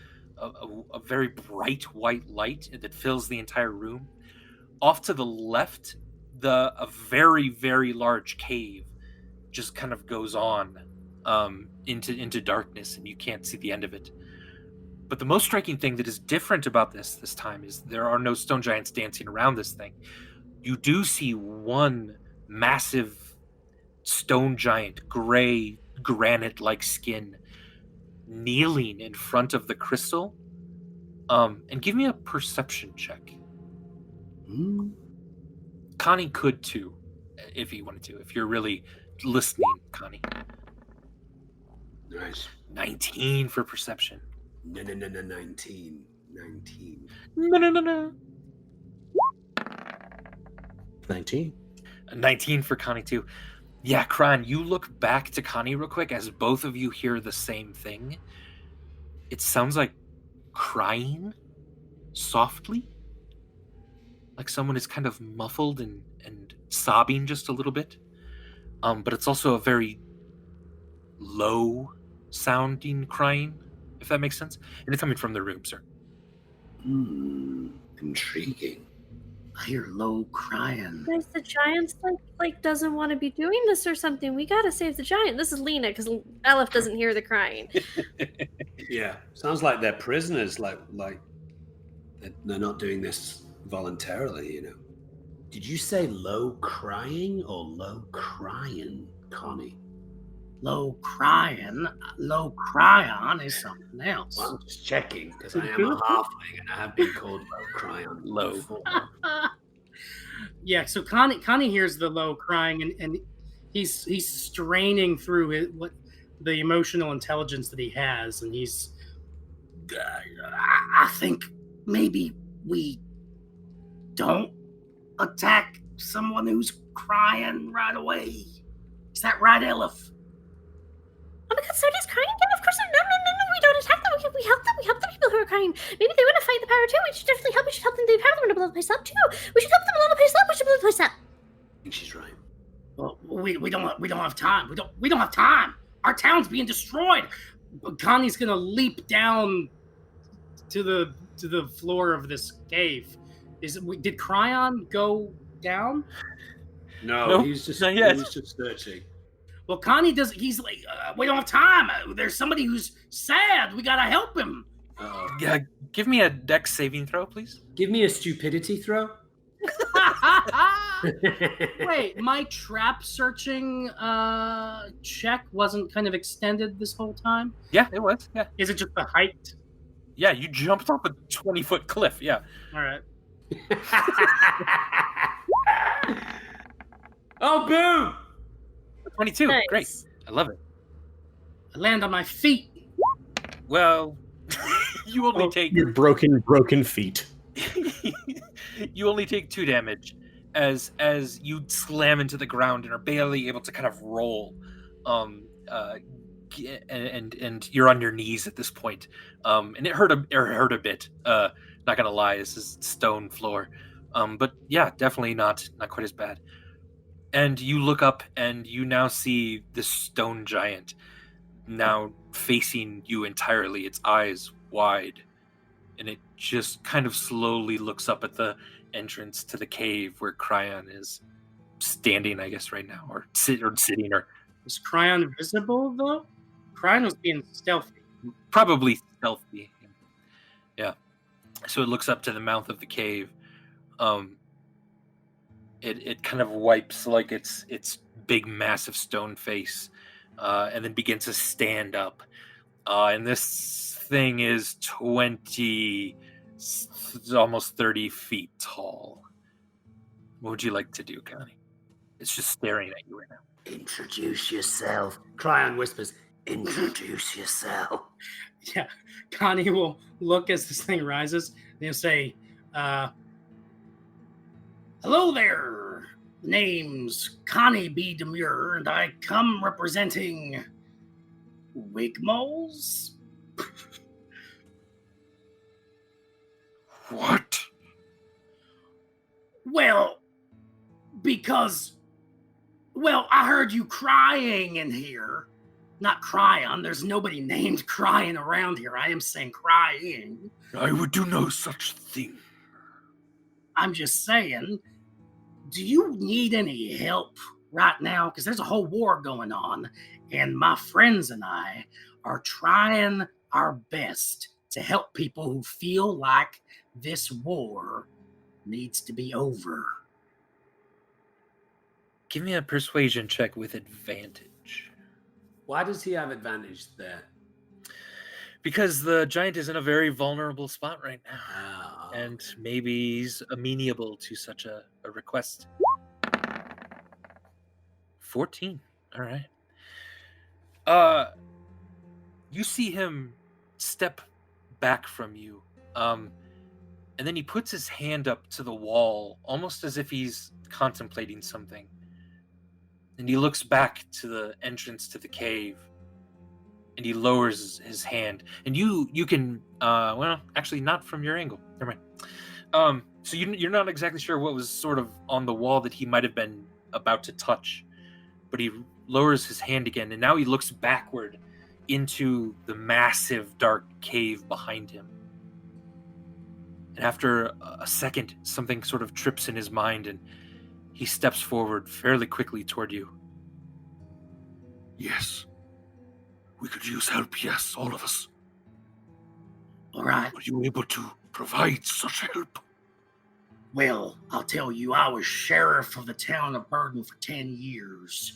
very bright white light that fills the entire room. Off to the left, a very, very large cave just kind of goes on into darkness, and you can't see the end of it. But the most striking thing that is different about this time is there are no stone giants dancing around this thing. You do see one massive stone giant, gray, granite-like skin, kneeling in front of the crystal. And give me a perception check. Connie could too, if he wanted to. If you're really listening, Connie. Nice. 19 for perception. No, 19. No. 19. 19 for Connie too. Yeah, Cryon, you look back to Connie real quick as both of you hear the same thing. It sounds like crying softly. Like someone is kind of muffled and sobbing just a little bit. But it's also a very low sounding crying, if that makes sense. And it's coming from the room, sir. Intriguing. I hear low crying. Guys, the giant's like doesn't want to be doing this or something. We gotta save the giant. This is Lena, because Aleph doesn't hear the crying. Yeah, sounds like they're prisoners. Like they're not doing this voluntarily. You know. Did you say low crying or low crying, Connie? Low crying? Low cryon is something else. Well, I'm just checking because I am a halfling and I have been called low cryon Low. before. Yeah, so Connie hears the low crying, and he's straining through the emotional intelligence that he has, and he's. I think maybe we don't attack someone who's crying right away. Is that right, Elif? Oh my god, somebody's crying again? Of course not. No, we don't attack them. We help them. We help the people who are crying. Maybe they want to fight the power too. We should definitely help. We should help them. They want to blow the place up too. We should help them blow the place up. We should blow the place up. I think she's right. Well, we don't have time. We don't have time. Our town's being destroyed. Connie's gonna leap down to the floor of this cave. Did Cryon go down? No, Nope, he's just not yet. he's just searching. Well, Connie does. He's like, we don't have time. There's somebody who's sad. We gotta help him. Uh-oh. Yeah, give me a dex saving throw, please. Give me a stupidity throw. Wait, my trap searching check wasn't kind of extended this whole time? Yeah, it was. Yeah, Is it just the height? yeah. You jumped off a 20-foot cliff. Yeah. All right. Oh, boom! 22. Nice. Great. I love it. I land on my feet. Well, you only take Your broken feet. you only take 2 damage as you slam into the ground and are barely able to kind of roll. And you're on your knees at this point. And it hurt a bit. Not gonna lie, this is stone floor. But yeah, definitely not quite as bad. And you look up and you now see this stone giant now facing you entirely, its eyes wide. And it just kind of slowly looks up at the entrance to the cave where Cryon is standing, I guess, right now, or sitting, or Is Cryon visible, though? Cryon was being stealthy. probably stealthy. Yeah. So it looks up to the mouth of the cave. It kind of wipes like its big massive stone face, and then begins to stand up. And this thing is 20, almost 30 feet tall. What would you like to do, Connie? It's just staring at you right now. Introduce yourself. Cryon whispers, introduce yourself. Yeah, Connie will look as this thing rises, and he'll say, hello there. Name's Connie B. Demure, and I come representing Wigmoles? What? Well, because, I heard you crying in here. Not Cryon. There's nobody named crying around here. I am saying crying. I would do no such thing. I'm just saying, do you need any help right now? Because there's a whole war going on, and my friends and I are trying our best to help people who feel like this war needs to be over. Give me a persuasion check with advantage. Why does he have advantage there? Because the giant is in a very vulnerable spot right now. Oh. And maybe he's amenable to such a request. 14. All right. You see him step back from you. And then he puts his hand up to the wall, almost as if he's contemplating something. And he looks back to the entrance to the cave. And he lowers his hand. And you can, actually not from your angle. Never mind. So you're not exactly sure what was sort of on the wall that he might have been about to touch. But he lowers his hand again. And now he looks backward into the massive dark cave behind him. And after a second, something sort of trips in his mind, and he steps forward fairly quickly toward you. Yes. We could use help, yes, all of us. All right. Are you able to provide such help? Well, I'll tell you, I was sheriff of the town of Burden for 10 years.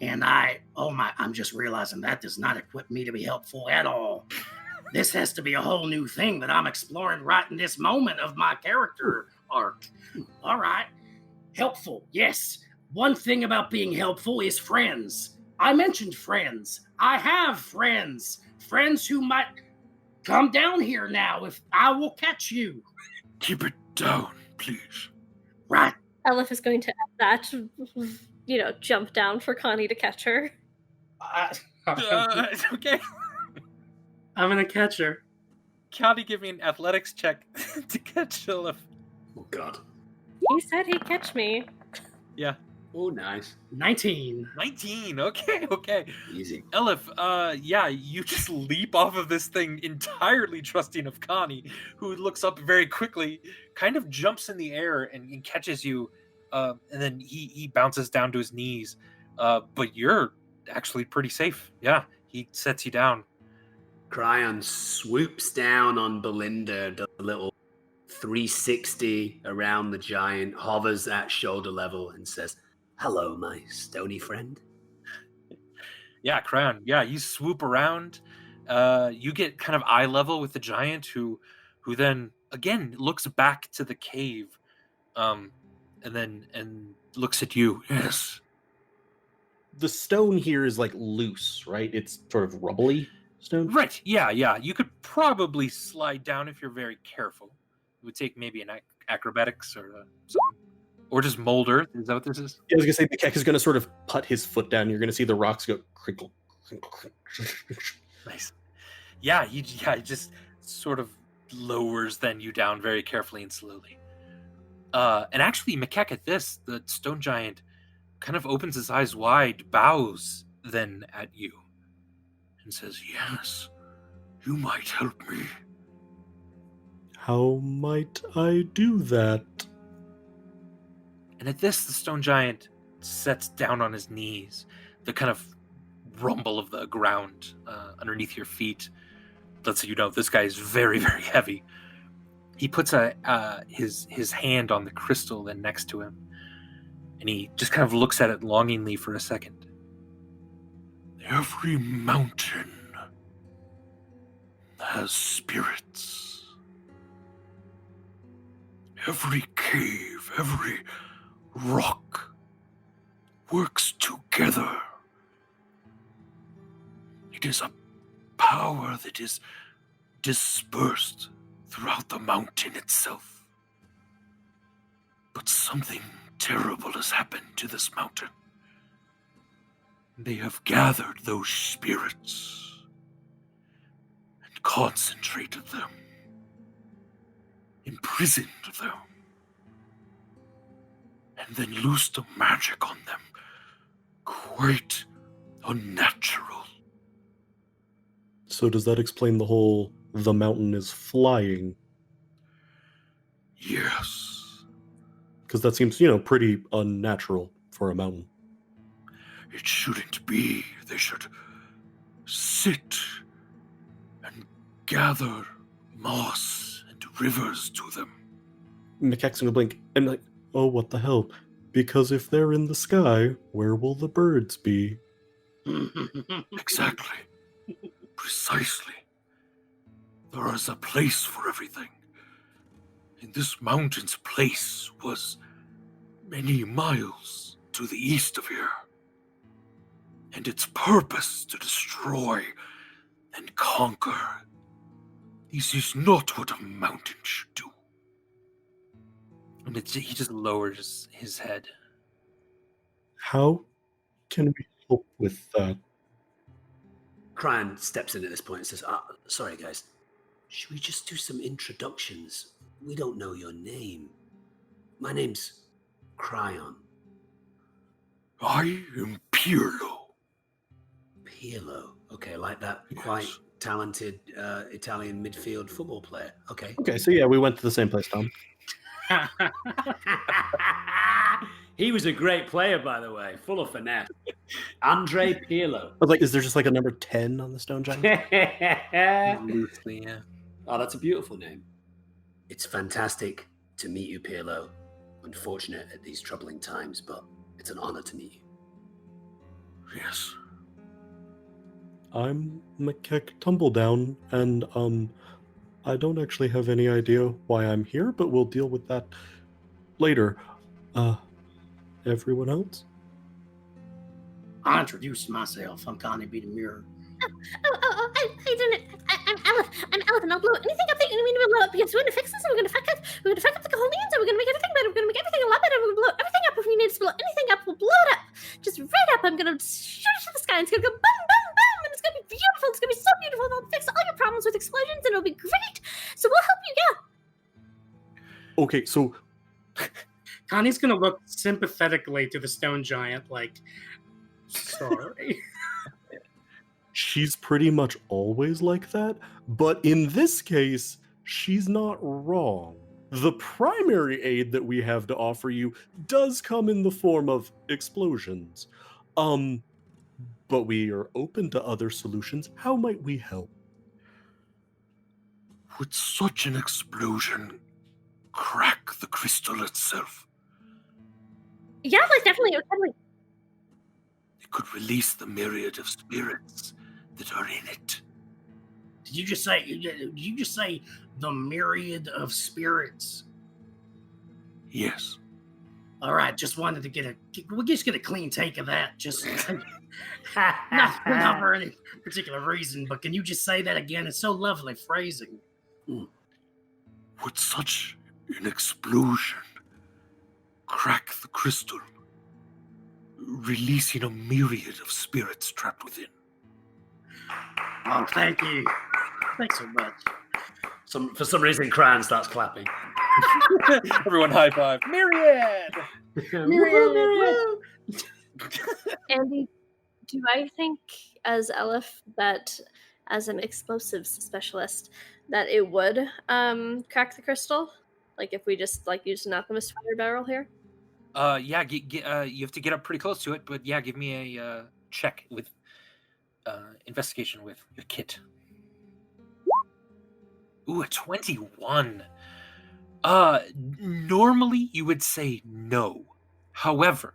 And I'm just realizing that does not equip me to be helpful at all. This has to be a whole new thing that I'm exploring right in this moment of my character arc. All right. Helpful, yes. One thing about being helpful is friends. I mentioned friends. I have friends. Friends who might come down here now if I will catch you. Keep it down, please. Right. Elif is going to add that, jump down for Connie to catch her. Okay. I'm gonna catch her. Connie, give me an athletics check to catch Elif. Oh, God. He said he'd catch me. Yeah. Oh, nice. 19. 19. Okay. Easy. Elif, you just leap off of this thing entirely trusting of Connie, who looks up very quickly, kind of jumps in the air and catches you, and then he bounces down to his knees. But you're actually pretty safe. Yeah, he sets you down. Cryon swoops down on Belinda, does a little 360 around the giant, hovers at shoulder level, and says, "Hello, my stony friend." Yeah, Cryon. Yeah, you swoop around. You get kind of eye level with the giant, who then again looks back to the cave, and looks at you. Yes. The stone here is like loose, right? It's sort of rubbly stone. Right. Yeah. You could probably slide down if you're very careful. It would take maybe an acrobatics or something. Or just mold earth. Is that what this is? Yeah, I was gonna say Mikek is gonna sort of put his foot down. You're gonna see the rocks go crinkle, crinkle, crinkle. Nice. Yeah, he just sort of lowers then you down very carefully and slowly. And actually, Mikek at this, the stone giant kind of opens his eyes wide, bows then at you, and says, "Yes, you might help me." How might I do that? And at this, the stone giant sets down on his knees. The kind of rumble of the ground underneath your feet lets you know this guy is very, very heavy. He puts his hand on the crystal then next to him, and he just kind of looks at it longingly for a second. Every mountain has spirits. Every cave, every rock works together. It is a power that is dispersed throughout the mountain itself. But something terrible has happened to this mountain. They have gathered those spirits and concentrated them, imprisoned them, and then loosed a magic on them, quite unnatural. So does that explain the whole the mountain is flying? Yes, Because that seems, pretty unnatural for a mountain. it shouldn't be. They should sit and gather moss and rivers to them. Mikek's gonna blink and like, oh, what the hell? Because if they're in the sky, where will the birds be? Exactly. Precisely. There is a place for everything. And this mountain's place was many miles to the east of here. And its purpose to destroy and conquer. This is not what a mountain should do. And he just lowers his head. How can we help with that? Cryon steps in at this point and says, sorry guys, should we just do some introductions? We don't know your name. My name's Cryon. I am Pirlo. Pirlo. Okay, like that. Yes. Quite talented Italian midfield football player. Okay. Okay, so yeah, we went to the same place, Tom. He was a great player, by the way, full of finesse. Andre Pirlo. I was like, is there just like a number 10 on the Stone Giant? Loosely, yeah. Oh, that's a beautiful name. It's fantastic to meet you, Pirlo. Unfortunate at these troubling times, but it's an honor to meet you. Yes. I'm Macleod Tumbledown, and I don't actually have any idea why I'm here, but we'll deal with that later. Everyone else? I'll introduce myself. I'm Connie B. the Mirror. I didn't. I'm Aleph. I'm Aleph, and I'll blow anything up that you need to blow up because we're gonna fix this. And we're gonna fuck up. We're gonna fuck up the Cahomians, and we're gonna make everything better. We're gonna make everything a lot better. We're gonna blow everything up. If we need to blow anything up, we'll blow it up. Just right up. I'm gonna shoot it to the sky. And it's gonna go boom, boom, boom, and it's gonna be beautiful. It's gonna be so beautiful. I'll fix all your problems with explosions, and it'll be great. So we'll help you. Yeah. Okay, so Connie's gonna look sympathetically to the stone giant, like, sorry. she's pretty much always like that, but in this case, she's not wrong. The primary aid that we have to offer you does come in the form of explosions. But we are open to other solutions. How might we help? Would such an explosion crack the crystal itself? Yeah, like definitely. It could release the myriad of spirits that are in it. Did you just say the myriad of spirits? Yes. All right, just wanted to we'll just get a clean take of that. Just not for any particular reason, but can you just say that again? It's so lovely phrasing. Would such an explosion crack the crystal, releasing a myriad of spirits trapped within? Oh, thank you. Thanks so much. For some reason, Cran starts clapping. Everyone high five. Myriad! Andy, do I think as Aleph that as an explosives specialist that it would crack the crystal? Like if we just used an alchemist fire barrel here? Yeah, you have to get up pretty close to it, but yeah, give me a check with investigation with your kit. Ooh, a 21. Normally you would say no. However,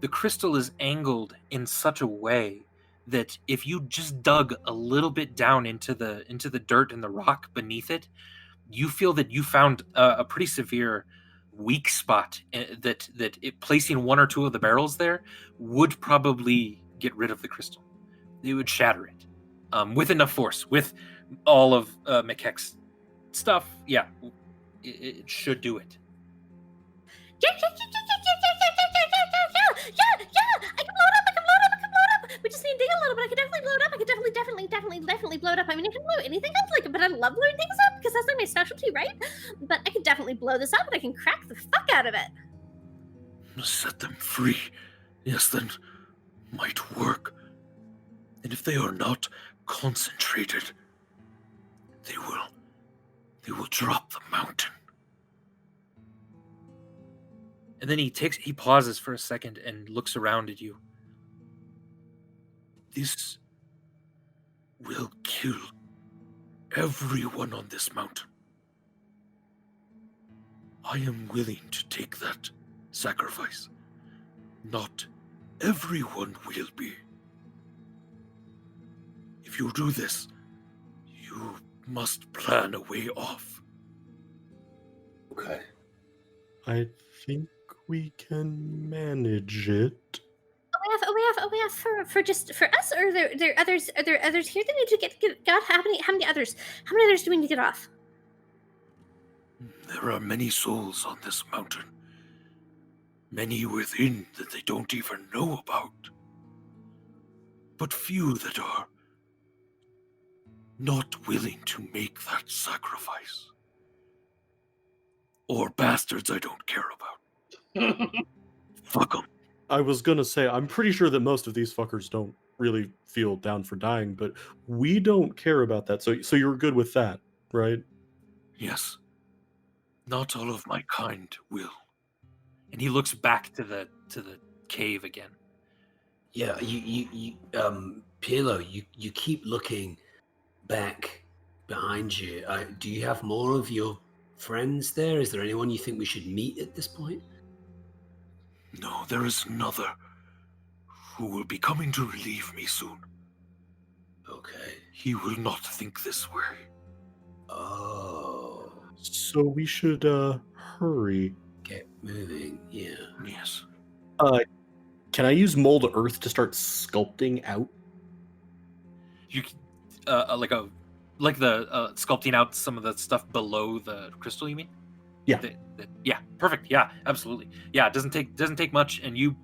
the crystal is angled in such a way that if you just dug a little bit down into the dirt and the rock beneath it, you feel that you found a pretty severe weak spot that placing one or two of the barrels there would probably get rid of the crystal. It would shatter it with enough force, with all of Macleod's stuff. Yeah, it should do it. Yeah. I can blow it up. We just need to dig a little bit. I can definitely blow it up. I can definitely blow it up. I mean, I can blow anything up, but I love blowing things up because that's like my specialty, right? But I can definitely blow this up, and I can crack the fuck out of it. Set them free. Yes, then might work. And if they are not concentrated, they will drop the mountain. And then he pauses for a second and looks around at you. This will kill everyone on this mountain. I am willing to take that sacrifice. Not everyone will be. If you do this, you must plan a way off. Okay. I think we can manage it. For us, or are there others? Are there others here that need to get got? How many others? How many others do we need to get off? There are many souls on this mountain. Many within that they don't even know about. But few that are not willing to make that sacrifice. Or bastards I don't care about. Fuck them. I was gonna say, I'm pretty sure that most of these fuckers don't really feel down for dying, but we don't care about that. So you're good with that, right? Yes. Not all of my kind will. And he looks back to the cave again. Yeah, Pirlo, you keep looking back behind you. Do you have more of your friends there? Is there anyone you think we should meet at this point? No, there is another who will be coming to relieve me soon. Okay. He will not think this way. Oh. So we should hurry. Get moving, yeah. Yes. Can I use mold earth to start sculpting out? You like the sculpting out some of the stuff below the crystal, you mean? Yeah. Yeah, perfect. Yeah, absolutely. Yeah, it doesn't take much, and you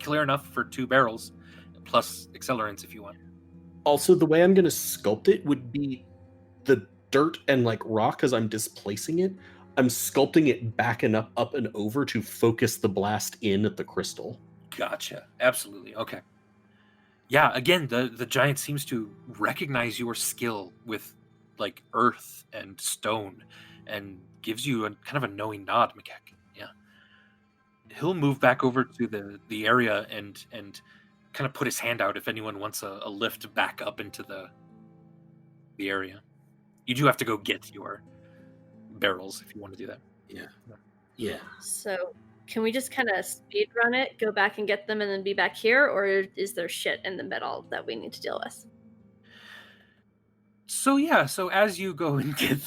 clear enough for 2 barrels plus accelerants if you want. Also, the way I'm going to sculpt it would be the dirt and like rock as I'm displacing it. I'm sculpting it back and up and over to focus the blast in at the crystal. Gotcha. Absolutely. Okay. Yeah, again, the giant seems to recognize your skill with like earth and stone and gives you a kind of a knowing nod, Makek. Yeah. He'll move back over to the area and kind of put his hand out if anyone wants a lift back up into the area. You do have to go get your barrels if you want to do that. Yeah. So can we just kind of speed run it, go back and get them, and then be back here, or is there shit in the middle that we need to deal with? So as you go and get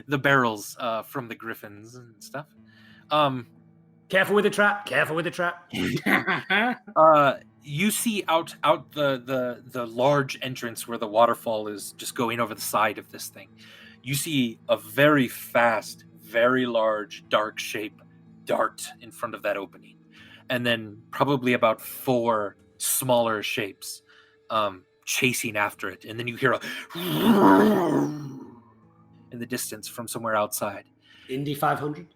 the barrels from the griffins and stuff, Careful with the trap. Careful with the trap. you see out the large entrance where the waterfall is just going over the side of this thing. You see a very fast, very large, dark shape dart in front of that opening. And then probably about 4 smaller shapes chasing after it. And then you hear a in the distance from somewhere outside. Indy 500.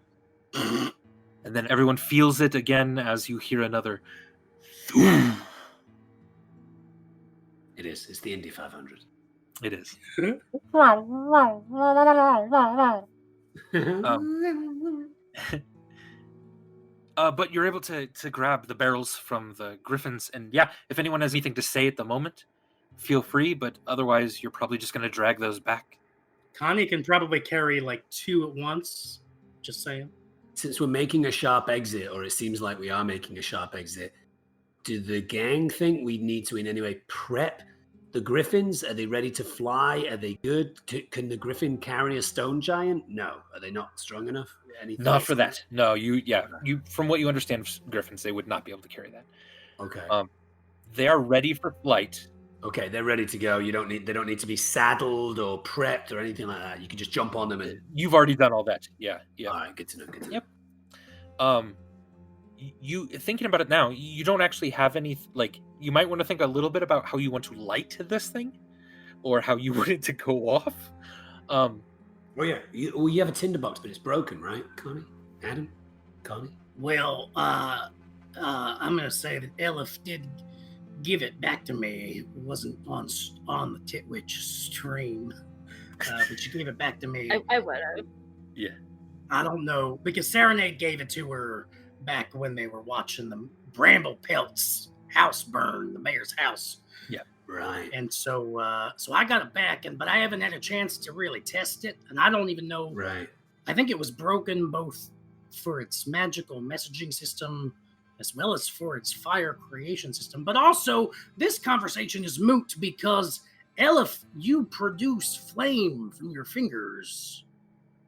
And then everyone feels it again as you hear another. It is. It's the Indy 500. It is. But you're able to grab the barrels from the griffins. And yeah, if anyone has anything to say at the moment, feel free. But otherwise, you're probably just going to drag those back. Connie can probably carry like 2 at once. Just saying. Since we're making a sharp exit, or it seems like we are making a sharp exit, do the gang think we need to in any way prep the griffins? Are they ready to fly? Are they good? Can the griffin carry a stone giant? No. Are they not strong enough? Not for that. No, you from what you understand of griffins, they would not be able to carry that. Okay. They are ready for flight. Okay, they're ready to go. They don't need to be saddled or prepped or anything like that. You can just jump on them and you've already done all that. Yeah. All right, good to know. Yep. You thinking about it now, you don't actually have any, like, you might want to think a little bit about how you want to light this thing or how you want it to go off. Oh yeah, you have a tinderbox, but it's broken, right, Connie? Adam? Connie? Well, I'm gonna say that Elif did give it back to me. It wasn't on the Titwitch stream, but she gave it back to me. I would have. Yeah. I don't know, because Serenade gave it to her back when they were watching the Bramble Pelt's house burn, the mayor's house. Yeah. Right. And so I got it back, but I haven't had a chance to really test it, and I don't even know. Right. I think it was broken both for its magical messaging system as well as for its fire creation system. But also, this conversation is moot because, Elif, you produce flame from your fingers,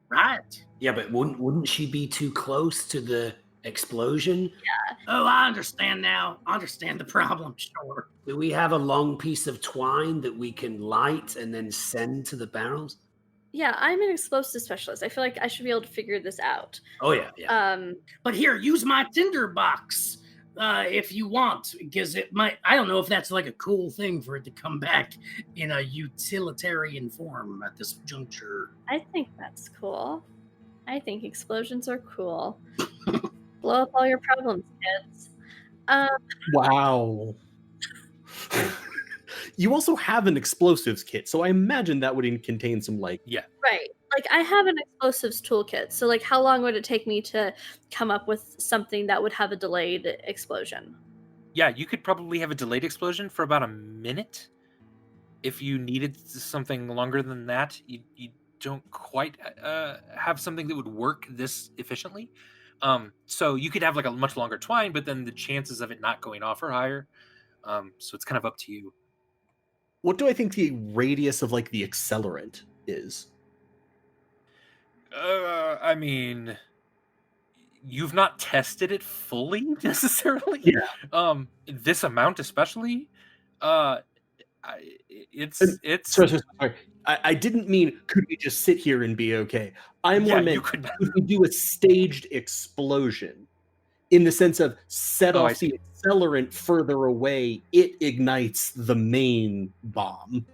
right? Yeah, but wouldn't she be too close to the explosion? Yeah. Oh, I understand now. I understand the problem, sure. Do we have a long piece of twine that we can light and then send to the barrels? Yeah, I'm an explosive specialist. I feel like I should be able to figure this out. Oh, yeah. But here, use my tinderbox if you want, because it might, I don't know if that's like a cool thing for it to come back in a utilitarian form at this juncture. I think that's cool. I think explosions are cool. Blow up all your problems, kids. Wow. You also have an explosives kit, so I imagine that would contain some Right. Like, I have an explosives toolkit, so, like, how long would it take me to come up with something that would have a delayed explosion? Yeah, you could probably have a delayed explosion for about a minute. If you needed something longer than that, you don't quite have something that would work this efficiently. So you could have like a much longer twine, but then the chances of it not going off are higher. So it's kind of up to you. What do I think the radius of like the accelerant is? I mean, you've not tested it fully necessarily. Yeah. This amount especially. It's sorry. I didn't mean could we just sit here and be okay. I more meant could we do a staged explosion in the sense of set off the accelerant further away, it ignites the main bomb.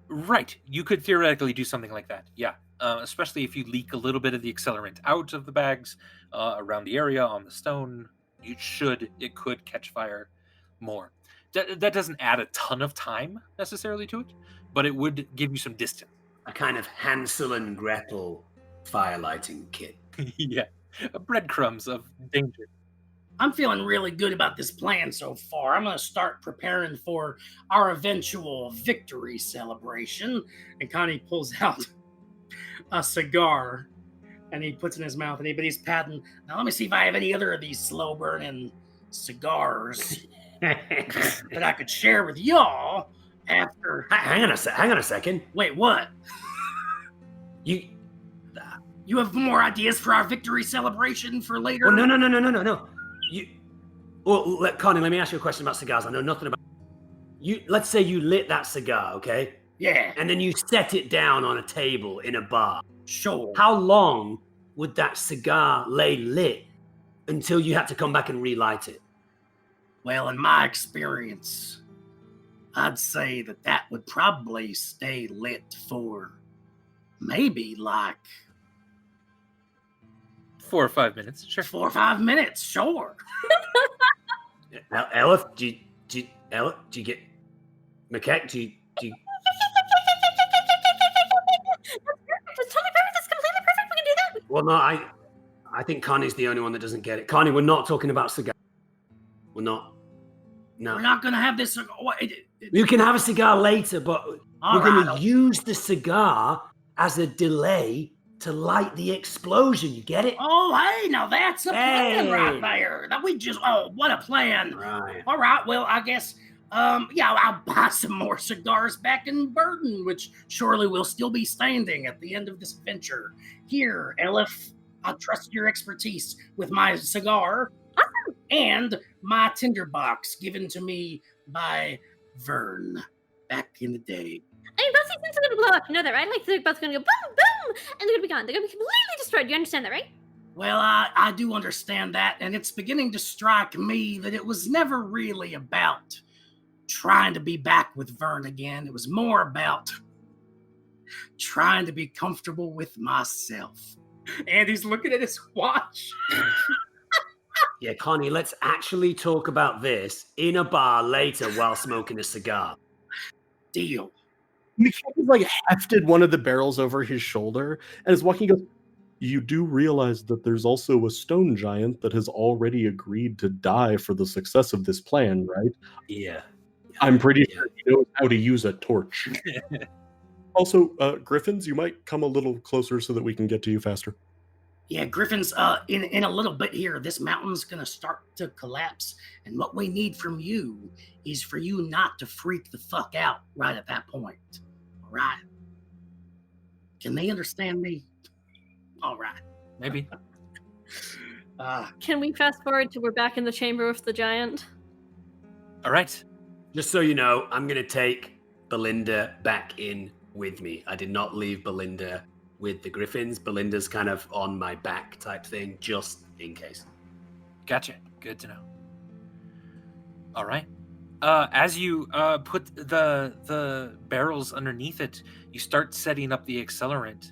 Right. You could theoretically do something like that. Yeah. Especially if you leak a little bit of the accelerant out of the bags around the area on the stone, it could catch fire more. That doesn't add a ton of time necessarily to it, but it would give you some distance. A kind of Hansel and Gretel fire lighting kit. Yeah. Breadcrumbs of danger. I'm feeling really good about this plan so far. I'm going to start preparing for our eventual victory celebration. And Connie pulls out a cigar and he puts it in his mouth and he's patting. Now let me see if I have any other of these slow burning cigars that I could share with y'all after. Hang on a second. Wait, what? You have more ideas for our victory celebration for later? Well, no. Connie, let me ask you a question about cigars. I know nothing about you. Let's say you lit that cigar, okay? Yeah. And then you set it down on a table in a bar. Sure. How long would that cigar lay lit until you had to come back and relight it? Well, in my experience, I'd say that would probably stay lit for maybe like 4 or 5 minutes. Sure. 4 or 5 minutes, sure. Now, Elif, do you get McKeck? Do you? That's totally perfect. That's completely perfect. We can do that. Well, no, I think Connie's the only one that doesn't get it. Connie, we're not talking about cigars. We're not. No. We're not going to have this. You can have a cigar later, but we're going to use the cigar as a delay to light the explosion. You get it? Oh, hey, now that's a plan right there. That we just, what a plan. Right. All right, well, I guess, I'll buy some more cigars back in Burden, which surely will still be standing at the end of this adventure. Here, Elif, I trust your expertise with my cigar and my tinderbox given to me by Vern back in the day. I mean, both these things are going to blow up. You know that, right? Like, they're both going to go boom, boom, and they're going to be gone. They're going to be completely destroyed. You understand that, right? Well, I do understand that, and it's beginning to strike me that it was never really about trying to be back with Vern again. It was more about trying to be comfortable with myself. And he's looking at his watch. Yeah, Connie, let's actually talk about this in a bar later while smoking a cigar. Deal. McKeck has like hefted one of the barrels over his shoulder and is walking. He goes, "You do realize that there's also a stone giant that has already agreed to die for the success of this plan, right?" Yeah. I'm pretty sure he knows how to use a torch. Also, Griffins, you might come a little closer so that we can get to you faster. Yeah, Griffins, in a little bit here, this mountain's going to start to collapse. And what we need from you is for you not to freak the fuck out right at that point. All right? Can they understand me? All right. Maybe. Can we fast forward to we're back in the chamber with the giant? All right. Just so you know, I'm going to take Belinda back in with me. I did not leave Belinda with the Griffins. Belinda's kind of on my back type thing, just in case. Gotcha. Good to know. All right. As you put the barrels underneath it, you start setting up the accelerant.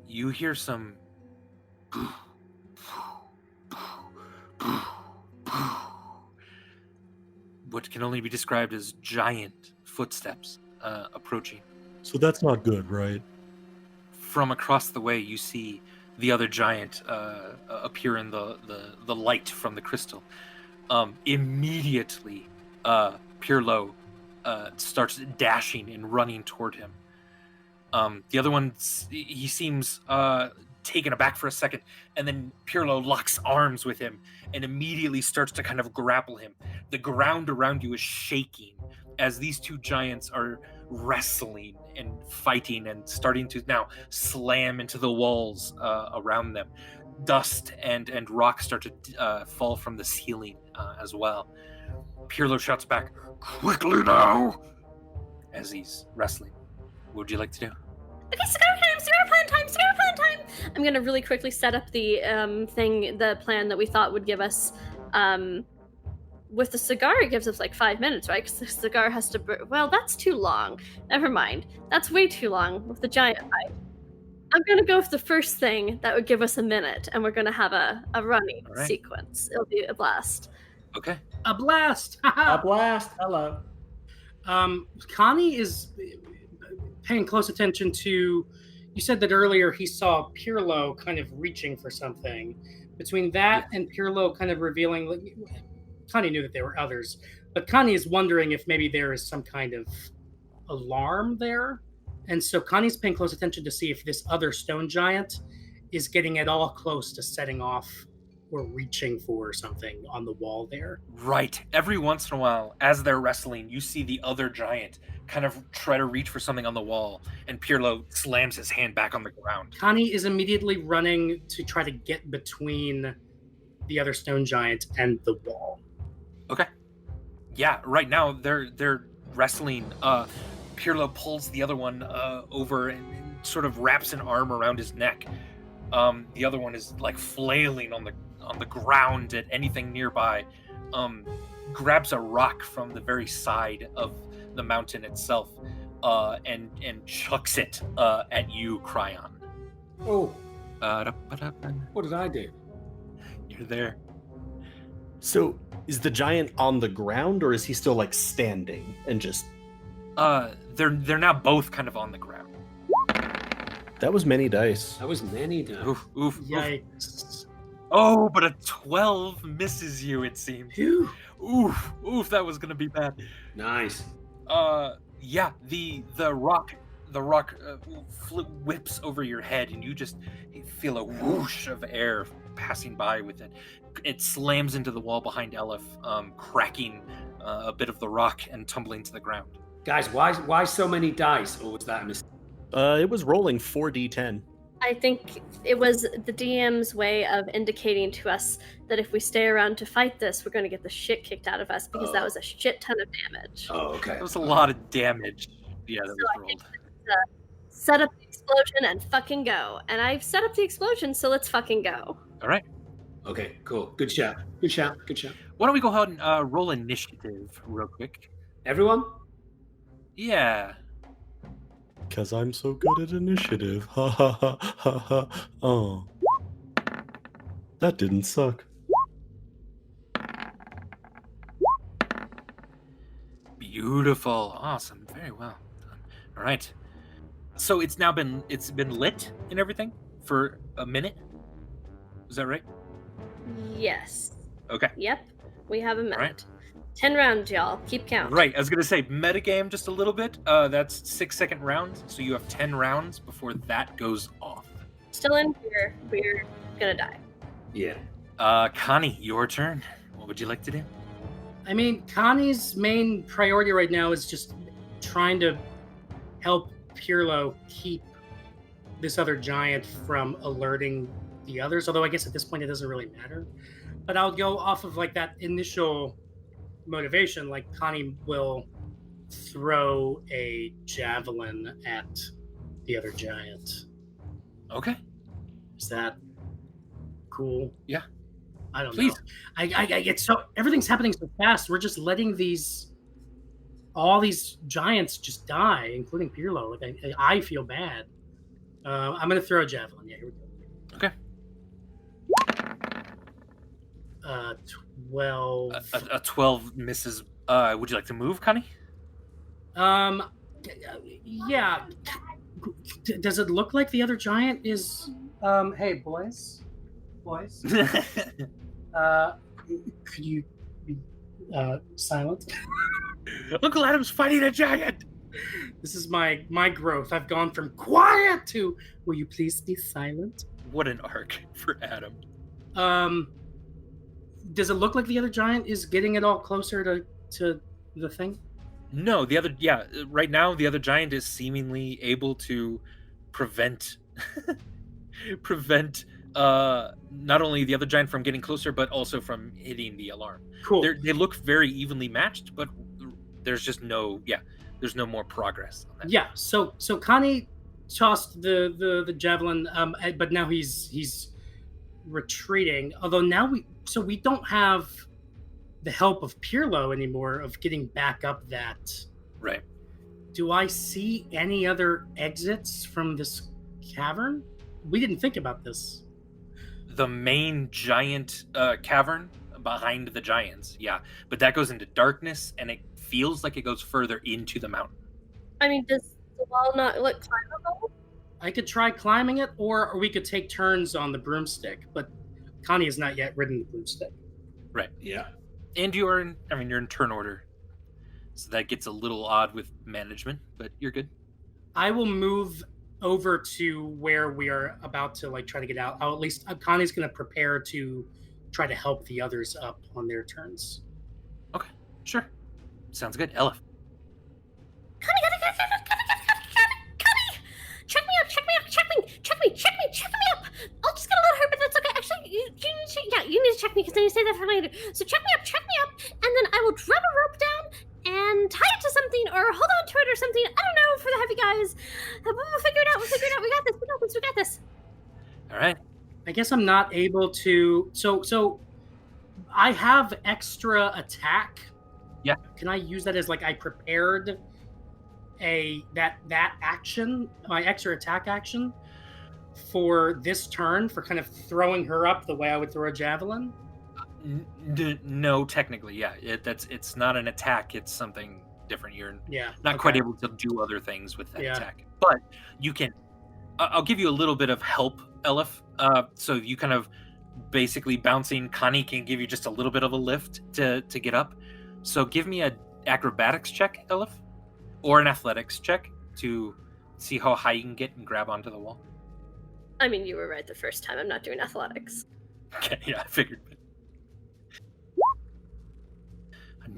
You hear some what can only be described as giant footsteps approaching. So that's not good, right? From across the way, you see the other giant appear in the light from the crystal. Immediately, Pirlo starts dashing and running toward him. The other one, he seems taken aback for a second, and then Pirlo locks arms with him and immediately starts to kind of grapple him. The ground around you is shaking as these two giants are wrestling and fighting and starting to now slam into the walls around them. Dust and rocks start to fall from the ceiling as well. Pirlo shouts back, "Quickly now!" as he's wrestling. What would you like to do? Okay, cigar plan time. I'm gonna really quickly set up the the plan that we thought would give us. With the cigar, it gives us like 5 minutes, right? Because the cigar has to. Well, that's too long. Never mind. That's way too long with the giant fight. I'm gonna go with the first thing that would give us a minute, and we're gonna have a running sequence. It'll be a blast. Okay. A blast! A blast. Hello. Connie is paying close attention to. You said that earlier he saw Pirlo kind of reaching for something. Between that and Pirlo kind of revealing, Connie knew that there were others, but Connie is wondering if maybe there is some kind of alarm there. And so Connie's paying close attention to see if this other stone giant is getting at all close to setting off or reaching for something on the wall there. Right. Every once in a while, as they're wrestling, you see the other giant kind of try to reach for something on the wall, and Pirlo slams his hand back on the ground. Connie is immediately running to try to get between the other stone giant and the wall. Okay. Yeah, right now they're wrestling. Pirlo pulls the other one over and sort of wraps an arm around his neck. The other one is like flailing on the ground at anything nearby. Grabs a rock from the very side of the mountain itself, and chucks it at you, Cryon. Oh. What did I do? You're there. So is the giant on the ground, or is he still like standing and just? They're now both kind of on the ground. That was many dice. That was many dice. Oof. Yikes. Oh, but a 12 misses you, it seems. Phew. Oof, that was gonna be bad. Nice. Yeah, the rock whips over your head, and you just feel a whoosh of air passing by with it. It slams into the wall behind Elif, cracking a bit of the rock and tumbling to the ground. Guys, why so many dice? Or was that a mistake? It was rolling 4d10. I think it was the DM's way of indicating to us that if we stay around to fight this, we're going to get the shit kicked out of us, because that was a shit ton of damage. Oh, okay. That was a lot of damage. Yeah, that was I rolled. think set up the explosion and fucking go. And I've set up the explosion, so let's fucking go. All right. Okay, cool. Good shout. Why don't we go ahead and roll initiative real quick? Everyone? Yeah. Because I'm so good at initiative. Ha ha ha ha ha. Oh. That didn't suck. Beautiful. Awesome. Very well done. All right. So it's been lit and everything for a minute? Is that right? Yes. Okay. Yep. We have a minute. Right. 10 rounds, y'all. Keep count. Right. I was going to say metagame just a little bit. That's 6-second rounds. So you have 10 rounds before that goes off. Still in here. We're gonna die. Yeah. Connie, your turn. What would you like to do? I mean, Connie's main priority right now is just trying to help Pirlo keep this other giant from alerting the others, although I guess at this point it doesn't really matter. But I'll go off of like that initial motivation. Like Connie will throw a javelin at the other giant. Okay. Is that cool? Yeah. I don't Please. know. I get so everything's happening so fast. We're just letting all these giants just die, including Pirlo. Like I feel bad. I'm gonna throw a javelin. Yeah, here we go. Okay. 12. A 12 misses Would you like to move, Connie? Yeah. Does it look like the other giant is? Hey, boys. Could you be silent? Uncle Adam's fighting a giant. This is my growth. I've gone from quiet to, will you please be silent? What an arc for Adam. Does it look like the other giant is getting it all closer to the thing? No, right now the other giant is seemingly able to prevent not only the other giant from getting closer, but also from hitting the alarm. Cool. They look very evenly matched, but there's just there's no more progress on that. Yeah, so Connie tossed the javelin, but now he's retreating. Although now we don't have the help of Pirlo anymore of getting back up that. Right. Do I see any other exits from this cavern? We didn't think about this. The main giant cavern behind the giants, yeah. But that goes into darkness, and it feels like it goes further into the mountain. I mean, does the wall not look climbable? I could try climbing it, or we could take turns on the broomstick, but Connie has not yet ridden the broomstick. Right. Yeah. And you're in turn order. So that gets a little odd with management, but you're good. I will move over to where we are about to try to get out. I'll at least Connie's going to prepare to try to help the others up on their turns. Okay, sure. Sounds good. Elif. Connie! Check me up! I'll just get a little hurt, but that's okay. Actually, you need to check me because then you say that for later. So check me up, and then I will drop a rope down and tie it to something or hold on to it or something. I don't know, for the heavy guys. We'll figure it out. We got this. All right. I guess I'm not able to. So I have extra attack. Yeah. Can I use that as I prepared that action, my extra attack action for this turn for kind of throwing her up the way I would throw a javelin? No, technically, yeah. It's not an attack. It's something different. You're not quite able to do other things with that attack, but you can. I'll give you a little bit of help, Elif. So you kind of basically bouncing. Connie can give you just a little bit of a lift to get up. So give me an acrobatics check, Elif, or an athletics check to see how high you can get and grab onto the wall. I mean, you were right the first time. I'm not doing athletics. Okay, yeah, I figured. A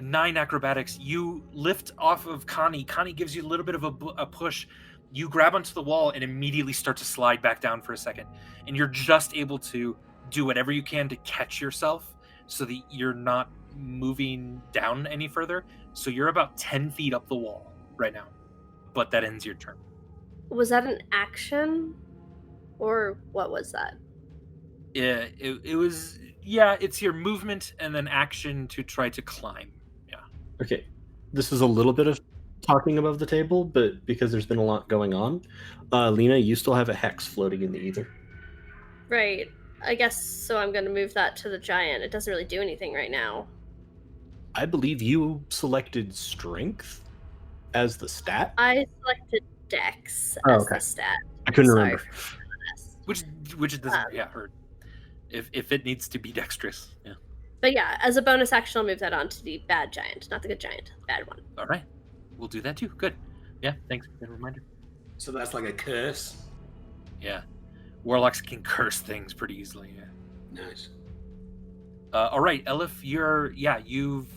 9 acrobatics. You lift off of Connie. Connie gives you a little bit of a push. You grab onto the wall and immediately start to slide back down for a second. And you're just able to do whatever you can to catch yourself so that you're not moving down any further. So you're about 10 feet up the wall right now. But that ends your turn. Was that an action? Or what was that? Yeah, it was... Yeah, it's your movement and then action to try to climb. Yeah. Okay. This is a little bit of talking above the table, but because there's been a lot going on, Lena, you still have a hex floating in the ether. Right. I guess so. I'm going to move that to the giant. It doesn't really do anything right now. I believe you selected strength as the stat. I selected dex as the stat. I couldn't remember. Which doesn't hurt. If it needs to be dexterous. Yeah. But yeah, as a bonus action, I'll move that on to the bad giant, not the good giant, the bad one. All right. We'll do that too. Good. Yeah, thanks for the reminder. So that's like a curse? Yeah. Warlocks can curse things pretty easily, yeah. Nice. All right, Elif,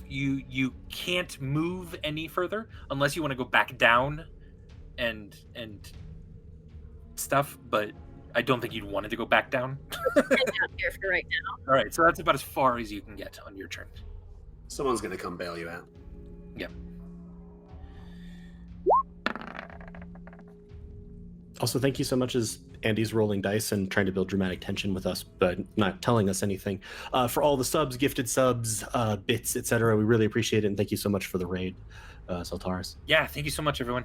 you can't move any further unless you want to go back down and stuff, but I don't think you'd want to go back down. Hang out here for right now. All right, so that's about as far as you can get on your turn. Someone's going to come bail you out. Yeah. Also, thank you so much as Andy's rolling dice and trying to build dramatic tension with us, but not telling us anything. For all the subs, gifted subs, bits, etc., we really appreciate it, and thank you so much for the raid, Saltaris. Yeah, thank you so much, everyone.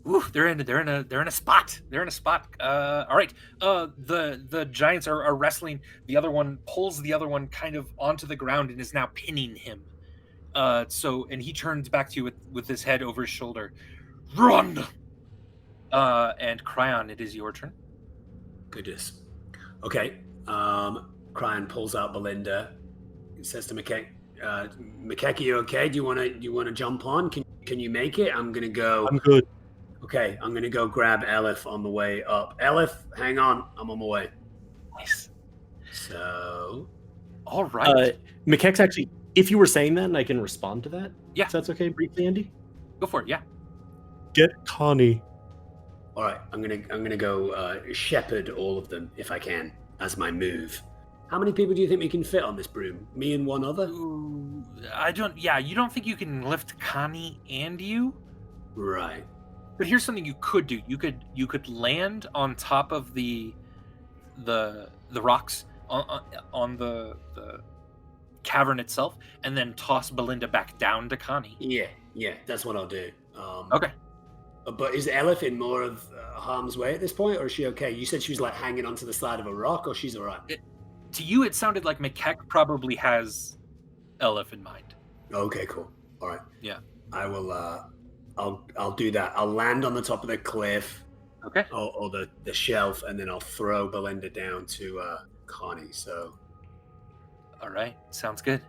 Ooh, they're in a spot. They're in a spot. All right. The giants are wrestling. The other one pulls the other one kind of onto the ground and is now pinning him And he turns back to you with his head over his shoulder. Run! And Cryon, it is your turn. Goodness. Okay. Cryon pulls out Belinda and says to McKeck, "McKeck, are you okay? Do you wanna jump on? Can you make it? I'm gonna go. I'm good. Okay, I'm gonna go grab Elif on the way up. Elif, hang on, I'm on my way. Nice. So, all right. McKeck's actually. If you were saying that, and I can respond to that. Yeah. If that's okay, briefly, Andy. Go for it. Yeah. Get Connie. all right, I'm gonna go shepherd all of them if I can as my move. How many people do you think we can fit on this broom? Me and one other? Ooh, I don't. Yeah, you don't think you can lift Connie and you? Right. But here's something you could do. You could land on top of the rocks on the cavern itself, and then toss Belinda back down to Connie. Yeah, that's what I'll do. Okay. But is Elif in more of harm's way at this point, or is she okay? You said she was like hanging onto the side of a rock, or she's all right? To you, it sounded like McKeck probably has Elif in mind. Okay, cool. All right. Yeah. I will. I'll do that. I'll land on the top of the cliff. Okay. Or the shelf, and then I'll throw Belinda down to Connie. So. All right. Sounds good.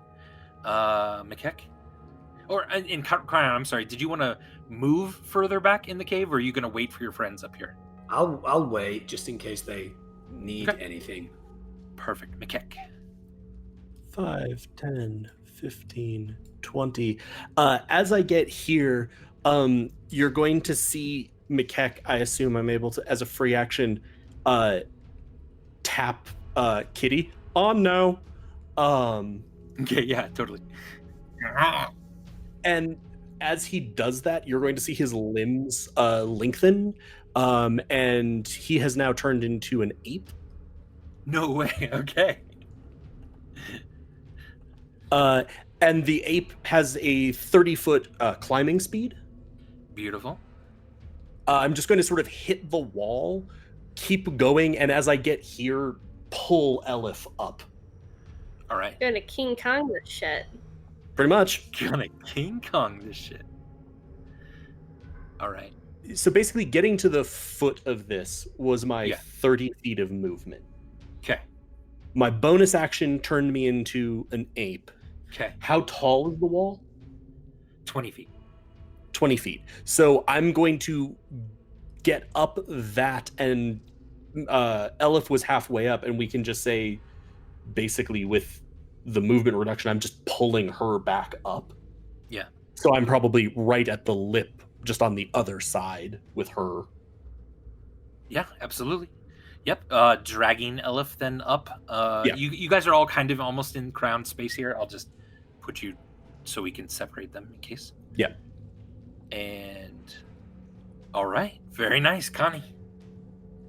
McKeck? Or in Cryon, I'm sorry. Did you want to move further back in the cave, or are you going to wait for your friends up here? I'll wait just in case they need anything. Perfect. McKeck. 5, 10, 15, 20. As I get here, you're going to see McKeck. I assume I'm able to, as a free action, tap Kitty. Oh no. Okay, yeah, totally. And as he does that, you're going to see his limbs lengthen, and he has now turned into an ape. No way. Okay. And the ape has a 30-foot climbing speed. Beautiful. I'm just going to sort of hit the wall, keep going, and as I get here, pull Elif up. All right. You're gonna King Kong this shit. Pretty much. Gonna King Kong this shit. All right. So basically, getting to the foot of this was my 30 feet of movement. Okay. My bonus action turned me into an ape. Okay. How tall is the wall? 20 feet. 20 feet. So I'm going to get up that, and Elif was halfway up, and we can just say, basically, with the movement reduction, I'm just pulling her back up. Yeah. So I'm probably right at the lip, just on the other side with her. Yeah, absolutely. Yep. Dragging Elif then up. Yeah. You guys are all kind of almost in crown space here. I'll just put you so we can separate them in case. Yeah. And all right. Very nice, Connie.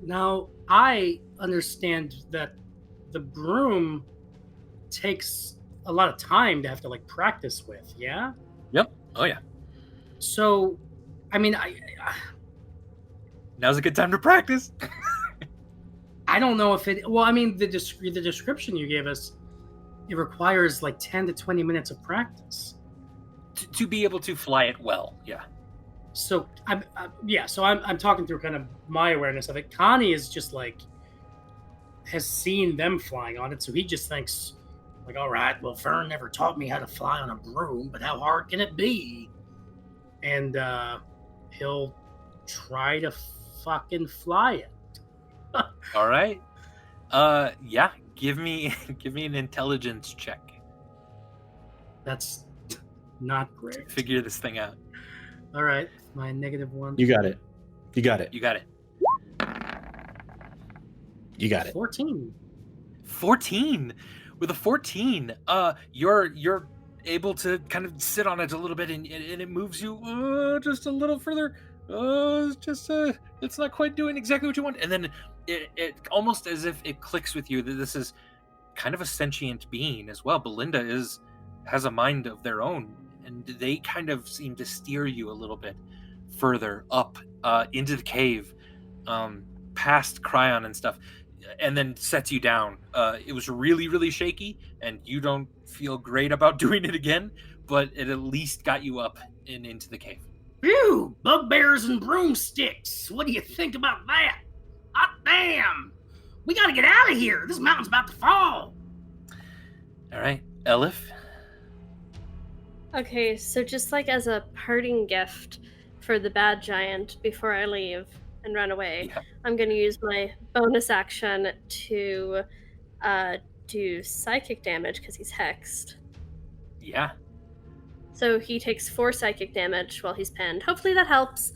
Now, I understand that the broom takes a lot of time to have to like practice with, yeah? Yep. Oh yeah. So, I mean, Now's a good time to practice. I don't know if it. Well, I mean, the description you gave us, it requires like 10 to 20 minutes of practice to be able to fly it well. Yeah. So I'm talking through kind of my awareness of it. Connie is just like has seen them flying on it, so he just thinks like, all right, well, Fern never taught me how to fly on a broom, but how hard can it be? And he'll try to fucking fly it. All right. Yeah. Give me an intelligence check. That's not great. Figure this thing out. All right, my -1. You got it. You got it. You got it. You got it. 14. 14. With a 14, you're able to kind of sit on it a little bit, and it moves you just a little further. It's not quite doing exactly what you want, and then it almost as if it clicks with you that this is kind of a sentient being as well. Belinda has a mind of their own, and they kind of seem to steer you a little bit further up into the cave, past Cryon and stuff, and then sets you down. It was really, really shaky, and you don't feel great about doing it again, but it at least got you up and into the cave. Phew, bugbears and broomsticks. What do you think about that? Hot damn! We gotta get out of here. This mountain's about to fall. All right, Elif. Okay, so just like as a parting gift for the bad giant before I leave and run away, I'm going to use my bonus action to do psychic damage because he's hexed. Yeah. So he takes 4 psychic damage while he's pinned. Hopefully that helps.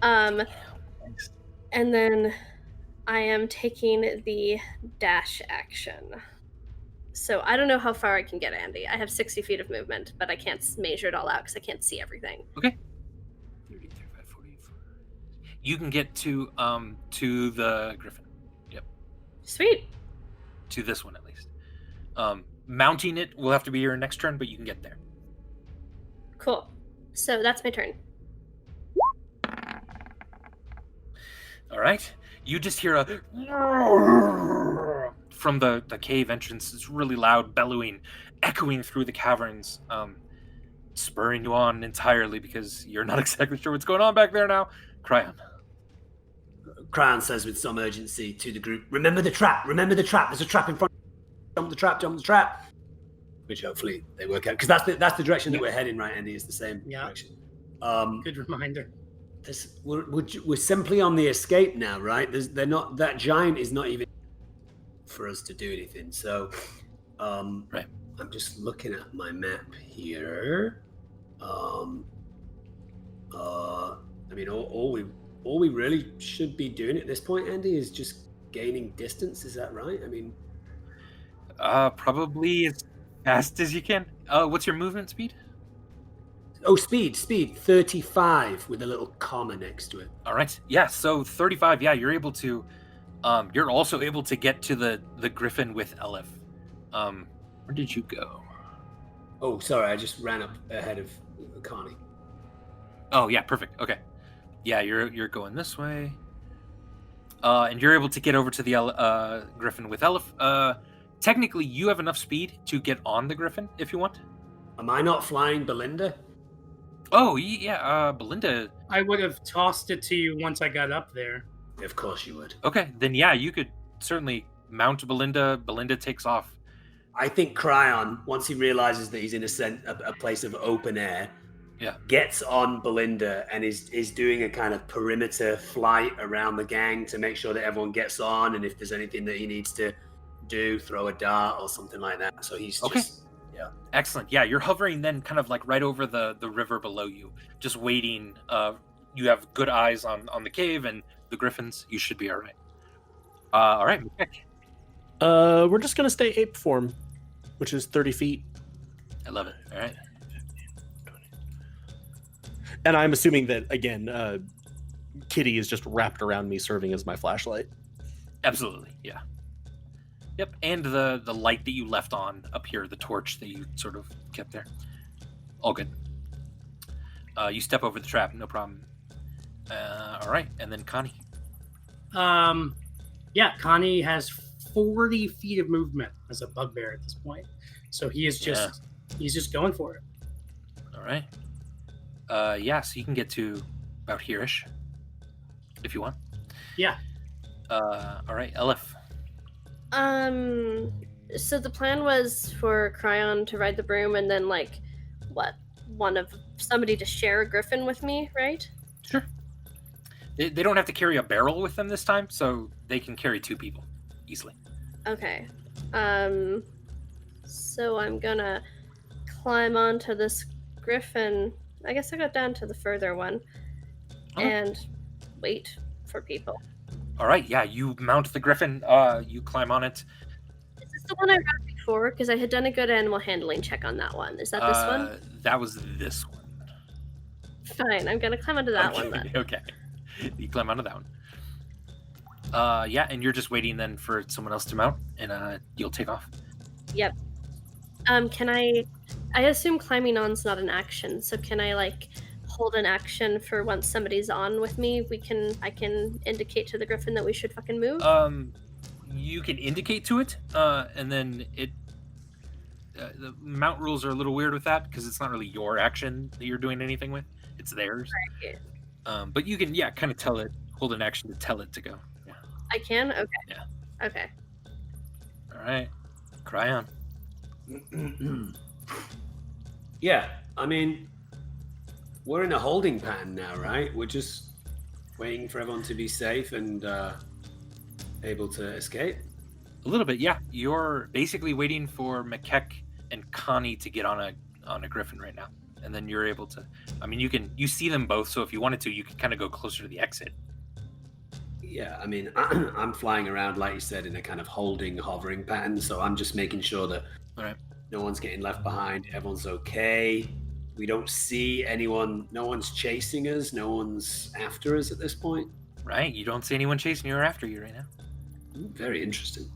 And then I am taking the dash action. So I don't know how far I can get, Andy. I have 60 feet of movement, but I can't measure it all out because I can't see everything. Okay. 30, 35, 40. You can get to the griffin. Yep. Sweet. To this one at least. Mounting it will have to be your next turn, but you can get there. Cool. So that's my turn. All right. You just hear a from the cave entrance. It's really loud, bellowing, echoing through the caverns, spurring you on entirely because you're not exactly sure what's going on back there now. Cryon. Cryon says with some urgency to the group, remember the trap, there's a trap in front. Jump the trap. Which hopefully they work out, because that's the direction that we're heading, right, Andy? It's the same direction. Good reminder. We're simply on the escape now, right? That giant is not even for us to do anything. So, right. I'm just looking at my map here. I mean, all we really should be doing at this point, Andy, is just gaining distance. Is that right? I mean, probably as fast as you can. What's your movement speed? Oh, speed 35 with a little comma next to it. All right. Yeah, so 35. Yeah, you're able to you're also able to get to the griffin with Elif. Where did you go? Oh, sorry, I just ran up ahead of Connie. Oh, yeah, perfect. Okay. Yeah, you're going this way. And you're able to get over to the griffin with Elif. Technically, you have enough speed to get on the griffin if you want. Am I not flying Belinda? Oh, yeah, Belinda. I would have tossed it to you once I got up there. Of course you would. Okay, then yeah, you could certainly mount Belinda. Belinda takes off. I think Cryon, once he realizes that he's in a place of open air, gets on Belinda and is doing a kind of perimeter flight around the gang to make sure that everyone gets on, and if there's anything that he needs to do, throw a dart or something like that. So he's just... Yeah. Excellent. Yeah, you're hovering then kind of like right over the river below you, just waiting. You have good eyes on the cave and the griffins. You should be all right. All right. We're just going to stay ape form, which is 30 feet. I love it. All right. And I'm assuming that, again, Kitty is just wrapped around me serving as my flashlight. Absolutely. Yeah. Yep, and the light that you left on up here, the torch that you sort of kept there. All good. You step over the trap, no problem. All right, and then Connie. Yeah, Connie has 40 feet of movement as a bugbear at this point. So he is just he's just going for it. All right. Yeah, so you can get to about here-ish if you want. Yeah. All right, Elif. So the plan was for Cryon to ride the broom and then somebody to share a griffin with me, right? Sure. They don't have to carry a barrel with them this time, so they can carry 2 people easily. Okay. So I'm gonna climb onto this griffin. I guess I got down to the further one and wait for people. All right, yeah, you mount the griffin, you climb on it. Is this the one I rode before? Because I had done a good animal handling check on that one. Is that this one? That was this one. Fine, I'm going to climb onto that one then. Okay, you climb onto that one. Yeah, and you're just waiting then for someone else to mount, and you'll take off. Yep. Can I assume climbing on's not an action, so can I, hold an action for once somebody's on with me? I can indicate to the griffin that we should fucking move. You can indicate to it, and then the mount rules are a little weird with that because it's not really your action that you're doing anything with; it's theirs. Right. But you can, kind of tell it, hold an action to tell it to go. Yeah. I can. Okay. Yeah. Okay. All right. Cry on. Yeah, I mean, we're in a holding pattern now, right? We're just waiting for everyone to be safe and able to escape. A little bit, yeah. You're basically waiting for McKeck and Connie to get on a griffin right now, and then you're able to. I mean, you see them both, so if you wanted to, you could kind of go closer to the exit. Yeah, I mean, I'm flying around, like you said, in a kind of hovering pattern, so I'm just making sure that All right. no one's getting left behind, everyone's okay. We don't see anyone, no one's chasing us, no one's after us at this point. Right. You don't see anyone chasing you or after you right now. Very interesting.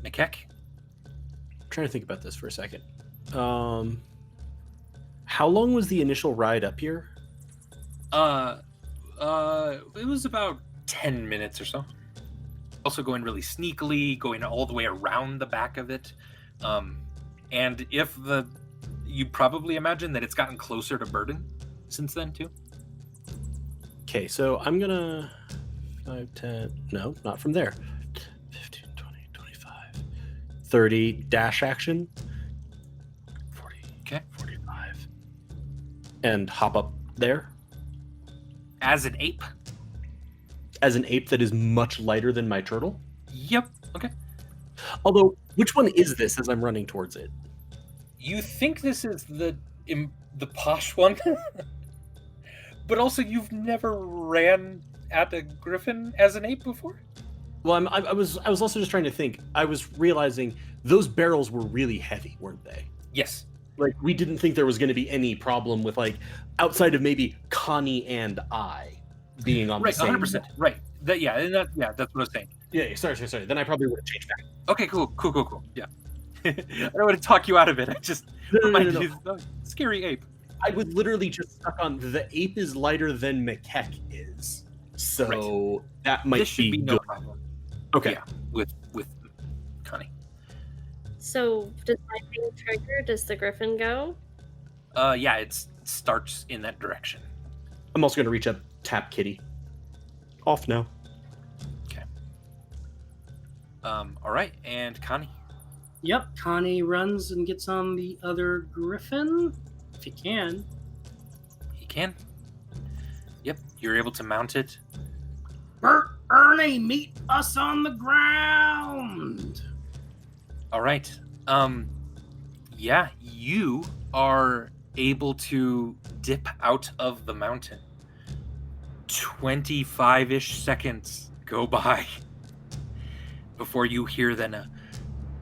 McKeck. I'm trying to think about this for a second. How long was the initial ride up here? It was about 10 minutes or so. Also going really sneakily, going all the way around the back of it. And you probably imagine that it's gotten closer to Burden since then too. Okay, so I'm gonna 5, 10, no, not from there. 15, 20, 25, 30 dash action. 40, Okay. 45. And hop up there. As an ape? As an ape that is much lighter than my turtle. Yep. Okay. Although, which one is this as I'm running towards it? You think this is the posh one, but also you've never ran at a griffin as an ape before? Well, I was also just trying to think. I was realizing those barrels were really heavy, weren't they? Yes. Like, we didn't think there was going to be any problem with, like, outside of maybe Connie and I being on Right, the same. 100%. Right. That's what I was saying. Yeah, sorry. Then I probably would have changed back. Okay, cool. Yeah. I don't want to talk you out of it. I just reminded you of the scary ape. I was literally just stuck on the ape is lighter than McKeck is. So that might This should be no good. problem. Okay. Yeah, with Connie. So does my thing trigger? Does the griffin go? Yeah, it starts in that direction. I'm also going to reach up, tap Kitty. Off now. Okay. All right, and Connie. Yep, Connie runs and gets on the other griffin, if he can. He can. Yep, you're able to mount it. Bert, Ernie, meet us on the ground! All right. Yeah, you are able to dip out of the mountain. 25-ish seconds go by before you hear then a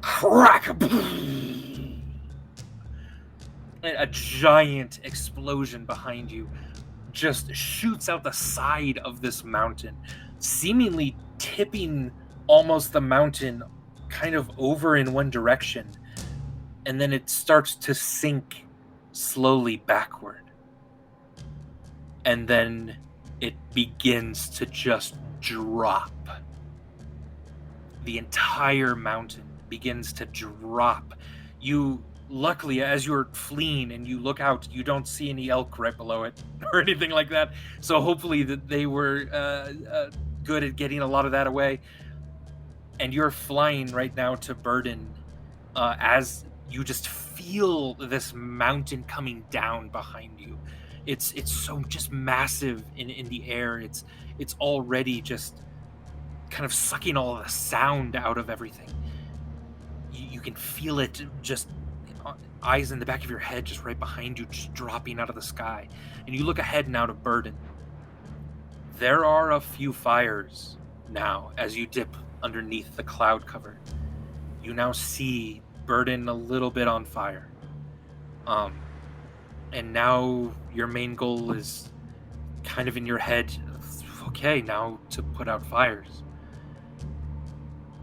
crack. A giant explosion behind you just shoots out the side of this mountain, seemingly tipping almost the mountain kind of over in one direction, and then it starts to sink slowly backward. And then it begins to just drop. The entire mountain begins to drop. You, luckily, as you're fleeing and you look out, you don't see any elk right below it or anything like that. So hopefully that they were good at getting a lot of that away. And you're flying right now to Burden as you just feel this mountain coming down behind you. It's so just massive in the air. It's already just kind of sucking all of the sound out of everything. You can feel it just eyes in the back of your head, just right behind you, just dropping out of the sky. And you look ahead now to Burden. There are a few fires now as you dip underneath the cloud cover. You now see Burden a little bit on fire. And now your main goal is kind of in your head. Okay, now to put out fires.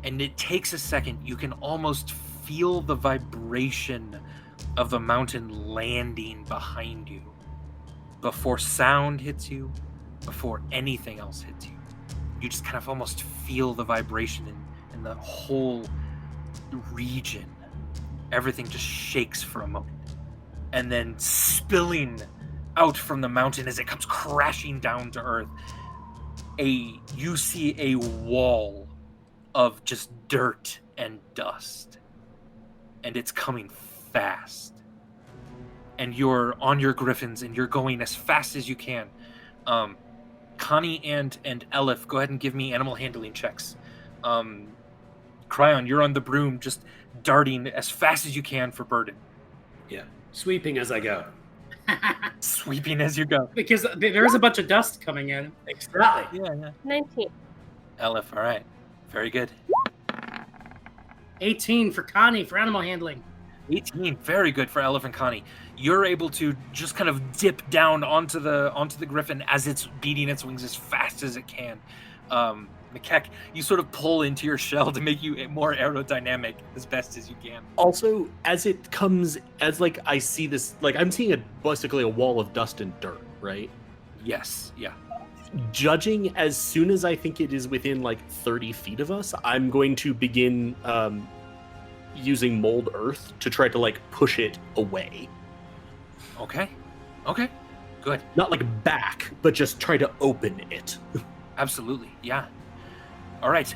And it takes a second. You can almost feel the vibration of the mountain landing behind you before sound hits you, before anything else hits you. You just kind of almost feel the vibration in the whole region. everything just shakes for a moment. And then spilling out from the mountain as it comes crashing down to earth, you see a wall of just dirt and dust. And it's coming fast. And you're on your griffins and you're going as fast as you can. Connie and Elif, go ahead and give me animal handling checks. Cryon, you're on the broom, just darting as fast as you can for Burden. Yeah, sweeping as I go. Sweeping as you go. Because there's a bunch of dust coming in. Exactly. Yeah. 19. Elif, all right. Very good. 18 for Connie for animal handling. 18, very good for Elif and Connie. You're able to just kind of dip down onto the griffin as it's beating its wings as fast as it can. McKeck, you sort of pull into your shell to make you more aerodynamic as best as you can. Also, as it comes, as like I see this, like I'm seeing basically a wall of dust and dirt, right? Yes, yeah. Judging as soon as I think it is within like 30 feet of us, I'm going to begin using mold earth to try to like push it away. Okay, good. Not like back, but just try to open it. Absolutely, yeah. All right,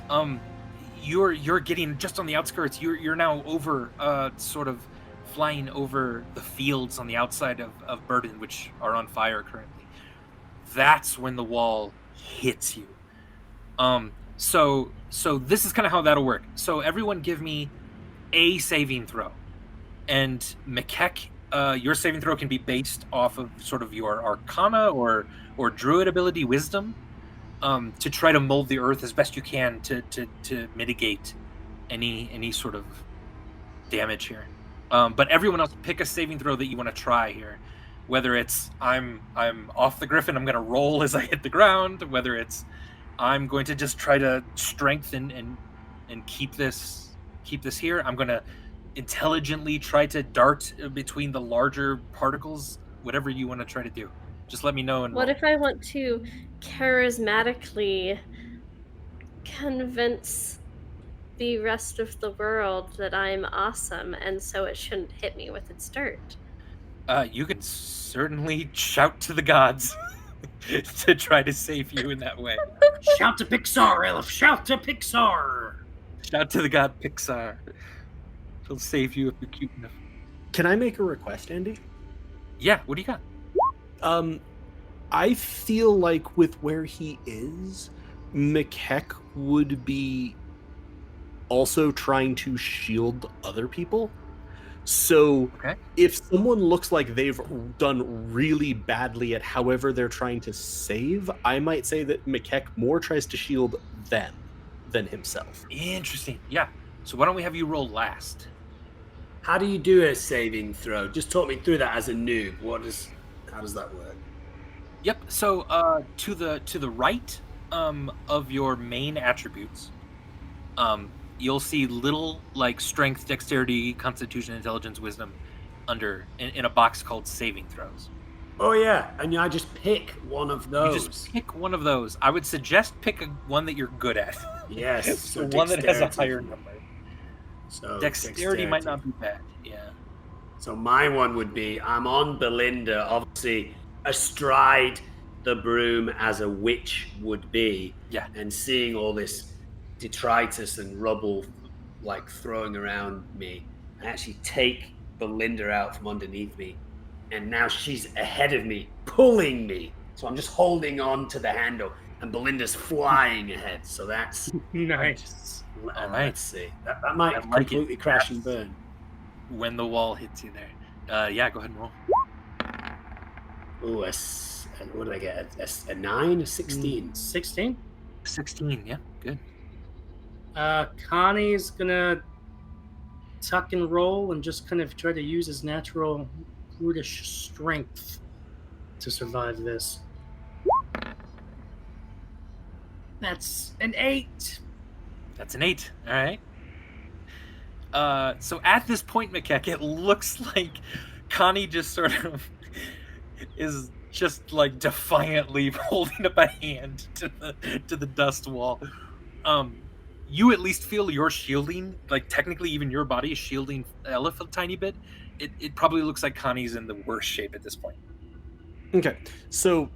you're getting just on the outskirts. You're now over, sort of flying over the fields on the outside of Burden, which are on fire currently. That's when the wall hits you. So this is kind of how that'll work. So everyone give me a saving throw. And McKeck, your saving throw can be based off of sort of your Arcana or Druid ability, Wisdom, to try to mold the earth as best you can to mitigate any sort of damage here. But everyone else, pick a saving throw that you want to try here. Whether it's I'm off the griffin, I'm going to roll as I hit the ground. Whether it's I'm going to just try to strengthen and keep this here. I'm going to intelligently try to dart between the larger particles. Whatever you want to try to do, just let me know. And what if I want to charismatically convince the rest of the world that I'm awesome, and so it shouldn't hit me with its dirt? You can certainly shout to the gods to try to save you in that way. Shout to Pixar, Elif. Shout to Pixar. Shout to the god Pixar. He'll save you if you're cute enough. Can I make a request, Andy? Yeah, what do you got? I feel like with where he is, McKeck would be also trying to shield other people. So if someone looks like they've done really badly at however they're trying to save, I might say that McKeck more tries to shield them than himself. Interesting. Yeah. So why don't we have you roll last? How do you do a saving throw? Just talk me through that as a noob. How does that work? Yep. So to the right of your main attributes, you'll see little like strength, dexterity, constitution, intelligence, wisdom in a box called saving throws. Oh yeah, and I just pick one of those. You just pick one of those. I would suggest pick one that you're good at. Yes. So one that has a higher number. So dexterity might not be bad. Yeah. So my one would be I'm on Belinda, obviously astride the broom as a witch would be. Yeah. And seeing all this detritus and rubble like throwing around me, I actually take Belinda out from underneath me, and now she's ahead of me, pulling me. So I'm just holding on to the handle, and Belinda's flying ahead. So that's nice. All right. Let's see. That might completely crash and burn. When the wall hits you there. Yeah, go ahead and roll. Ooh, what did I get? A 9? A 16? 16? 16, yeah, good. Connie's gonna tuck and roll and just kind of try to use his natural brutish strength to survive this. That's an 8. That's an 8. All right. So at this point, McKeck, it looks like Connie just sort of is just like defiantly holding up a hand to the dust wall. you at least feel you're shielding, like technically even your body is shielding Elif a tiny bit. It probably looks like Connie's in the worst shape at this point. Okay, so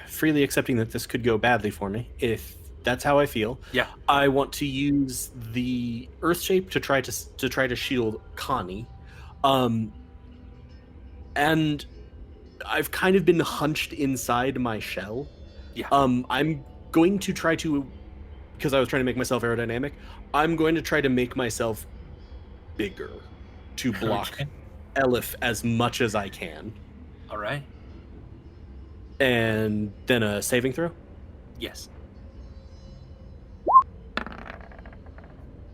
freely accepting that this could go badly for me, if that's how I feel, Yeah. I want to use the earth shape to try to shield Connie, and I've kind of been hunched inside my shell. Yeah. I'm going to try to, because I was trying to make myself aerodynamic, I'm going to try to make myself bigger to block Okay. Elif as much as I can. All right. And then a saving throw? Yes.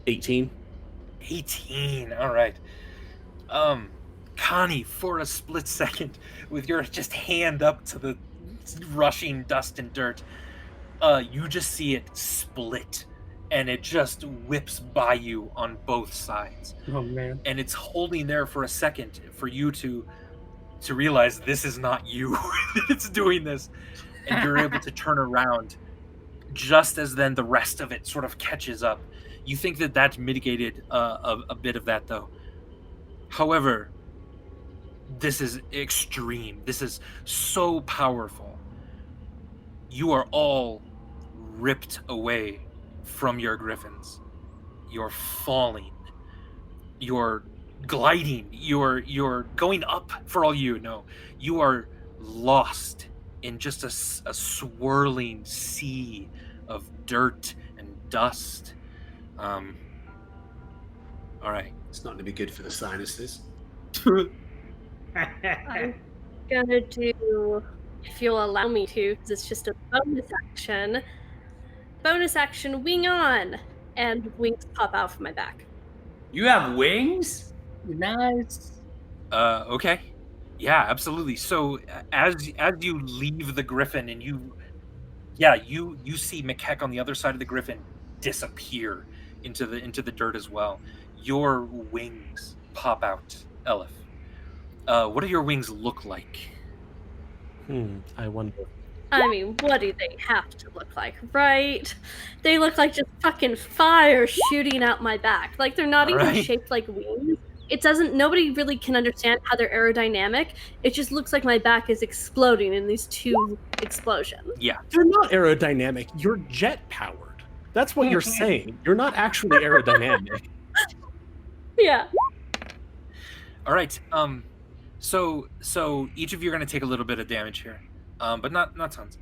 18. 18. All right. Connie, for a split second, with your just hand up to the rushing dust and dirt, you just see it split, and it just whips by you on both sides. Oh man. And it's holding there for a second for you to realize this is not you that's doing this, and you're able to turn around just as then the rest of it sort of catches up. You think that that's mitigated a bit of that, though. However, this is extreme. This is so powerful. You are all ripped away from your griffins. You're falling. You're gliding. You're going up, for all you know. You are lost in just a swirling sea of dirt and dust. All right. It's not going to be good for the sinuses. I'm gonna do, if you'll allow me to, because it's just a bonus action. Bonus action, wing on, and wings pop out from my back. You have wings? Nice. Okay. Yeah, absolutely. So as you leave the griffin and you see McKeck on the other side of the griffin disappear into the dirt as well. Your wings pop out, Elif. What do your wings look like? I wonder. I mean, what do they have to look like, right? They look like just fucking fire shooting out my back. Like, they're not even Right. shaped like wings. It doesn't, nobody really can understand how they're aerodynamic. It just looks like my back is exploding in these two explosions. Yeah. You're not aerodynamic. You're jet powered. That's what you're saying. You're not actually aerodynamic. Yeah. All right. So each of you are going to take a little bit of damage here, but not tons.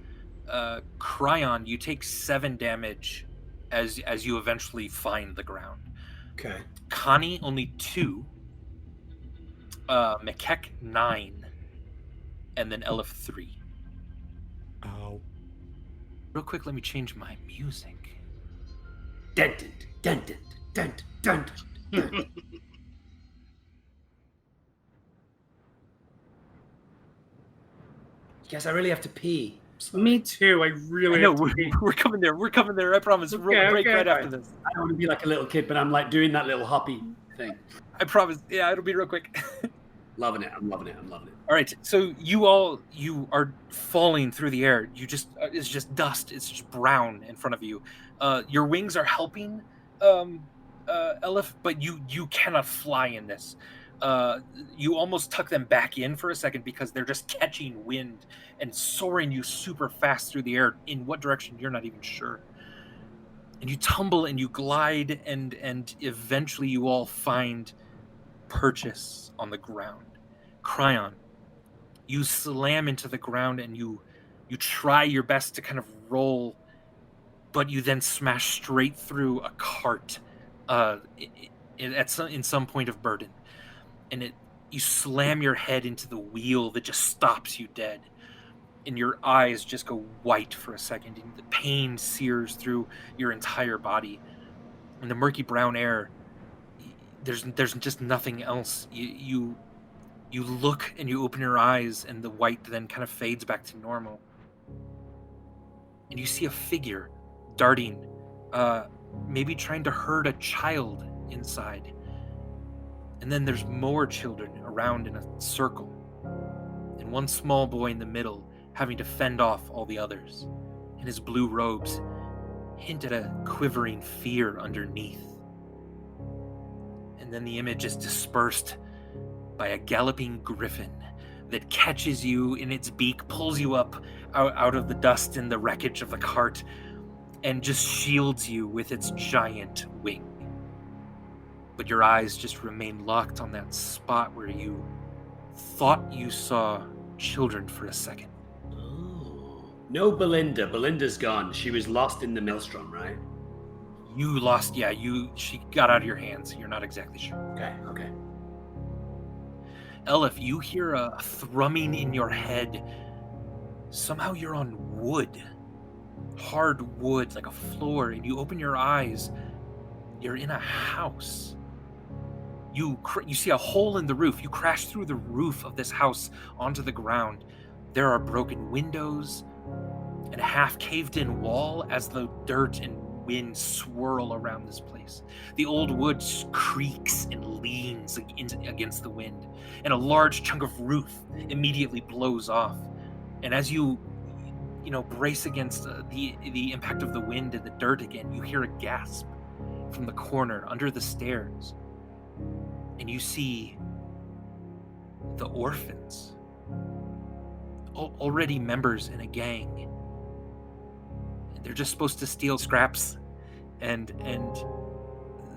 Cryon, you take 7 damage as you eventually find the ground. Okay. Connie, only 2. McKeck, 9, and then Elif, 3. Oh. Real quick, let me change my music. Dun, dun, dun, dun, dun, dun, dun. Guess I really have to pee. Me too. I really. I know, have to pee. we're coming there. We're coming there. I promise. We'll break right after this. I don't want to be like a little kid, but I'm like doing that little hoppy thing. I promise. Yeah, it'll be real quick. Loving it. I'm loving it. I'm loving it. All right, so you are falling through the air. You just it's just dust. It's just brown in front of you. Your wings are helping, Elif, but you cannot fly in this. You almost tuck them back in for a second because they're just catching wind and soaring you super fast through the air in what direction you're not even sure. And you tumble and you glide and eventually you all find purchase on the ground. Cryon, you slam into the ground and you try your best to kind of roll, but you then smash straight through a cart in some point of burden. And you slam your head into the wheel that just stops you dead. And your eyes just go white for a second. And the pain sears through your entire body. In the murky brown air, there's just nothing else. You look and you open your eyes, and the white then kind of fades back to normal. And you see a figure darting, maybe trying to herd a child inside. And then there's more children around in a circle, and one small boy in the middle having to fend off all the others in his blue robes. hint at a quivering fear underneath. And then the image is dispersed by a galloping griffin that catches you in its beak, pulls you up out of the dust and the wreckage of the cart, and just shields you with its giant wing. But your eyes just remain locked on that spot where you thought you saw children for a second. Oh. No Belinda. Belinda's gone. She was lost in the maelstrom, right? You lost, yeah, she got out of your hands. You're not exactly sure. Okay. Elif, you hear a thrumming in your head. Somehow you're on wood. Hard wood, like a floor, and you open your eyes. You're in a house. You see a hole in the roof. You crash through the roof of this house onto the ground. There are broken windows and a half caved in wall as the dirt and wind swirl around this place. The old wood creaks and leans against the wind, and a large chunk of roof immediately blows off. And as you brace against the impact of the wind and the dirt again, you hear a gasp from the corner under the stairs, and you see the orphans, already members in a gang. They're just supposed to steal scraps and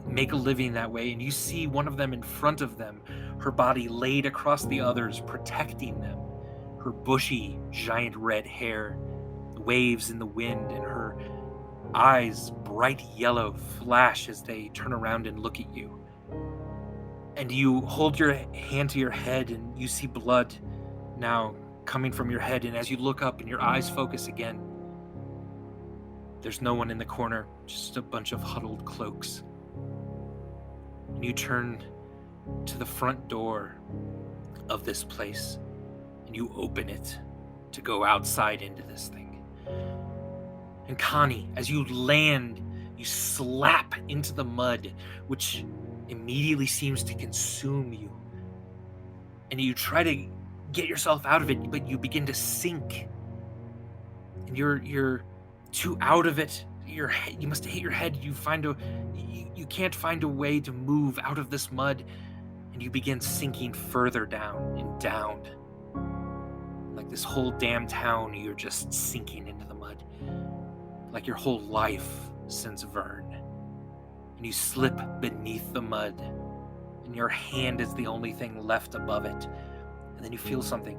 make a living that way. And you see one of them in front of them, her body laid across the others, protecting them. Her bushy, giant red hair waves in the wind, and her eyes, bright yellow, flash as they turn around and look at you. And you hold your hand to your head, and you see blood now coming from your head. And as you look up and your eyes focus again, there's no one in the corner, just a bunch of huddled cloaks. And you turn to the front door of this place, and you open it to go outside into this thing. And Connie, as you land, you slap into the mud, which immediately seems to consume you. And you try to get yourself out of it, but you begin to sink. And you're too out of it. You must hit your head. You can't find a way to move out of this mud, and you begin sinking further down and down. Like this whole damn town, you're just sinking into the mud. Like your whole life since Vern. And you slip beneath the mud, and your hand is the only thing left above it. And then you feel something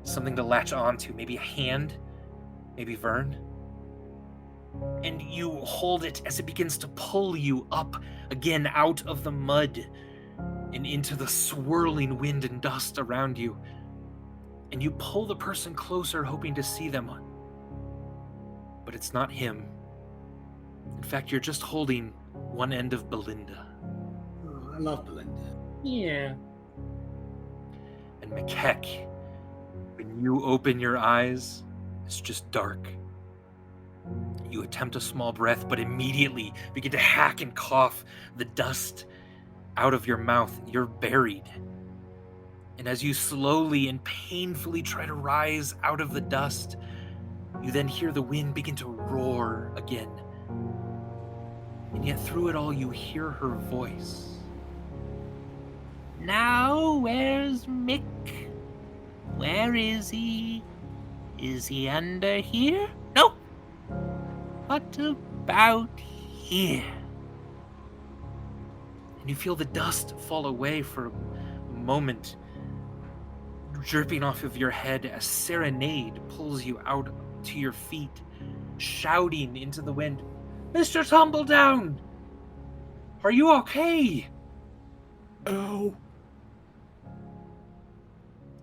to latch onto. Maybe a hand, maybe Vern. And you hold it as it begins to pull you up again out of the mud and into the swirling wind and dust around you. And you pull the person closer, hoping to see them. But it's not him. In fact, you're just holding one end of Belinda. Oh, I love Belinda. Yeah. And McKeck, when you open your eyes, it's just dark. You attempt a small breath, but immediately begin to hack and cough the dust out of your mouth. You're buried. And as you slowly and painfully try to rise out of the dust, you then hear the wind begin to roar again. And yet through it all, you hear her voice. Now, where's Mick? Where is he? Is he under here? No. What about here? And you feel the dust fall away for a moment, dripping off of your head as Serenade pulls you out to your feet, shouting into the wind, "Mr. Tumbledown! Are you okay?" Ow.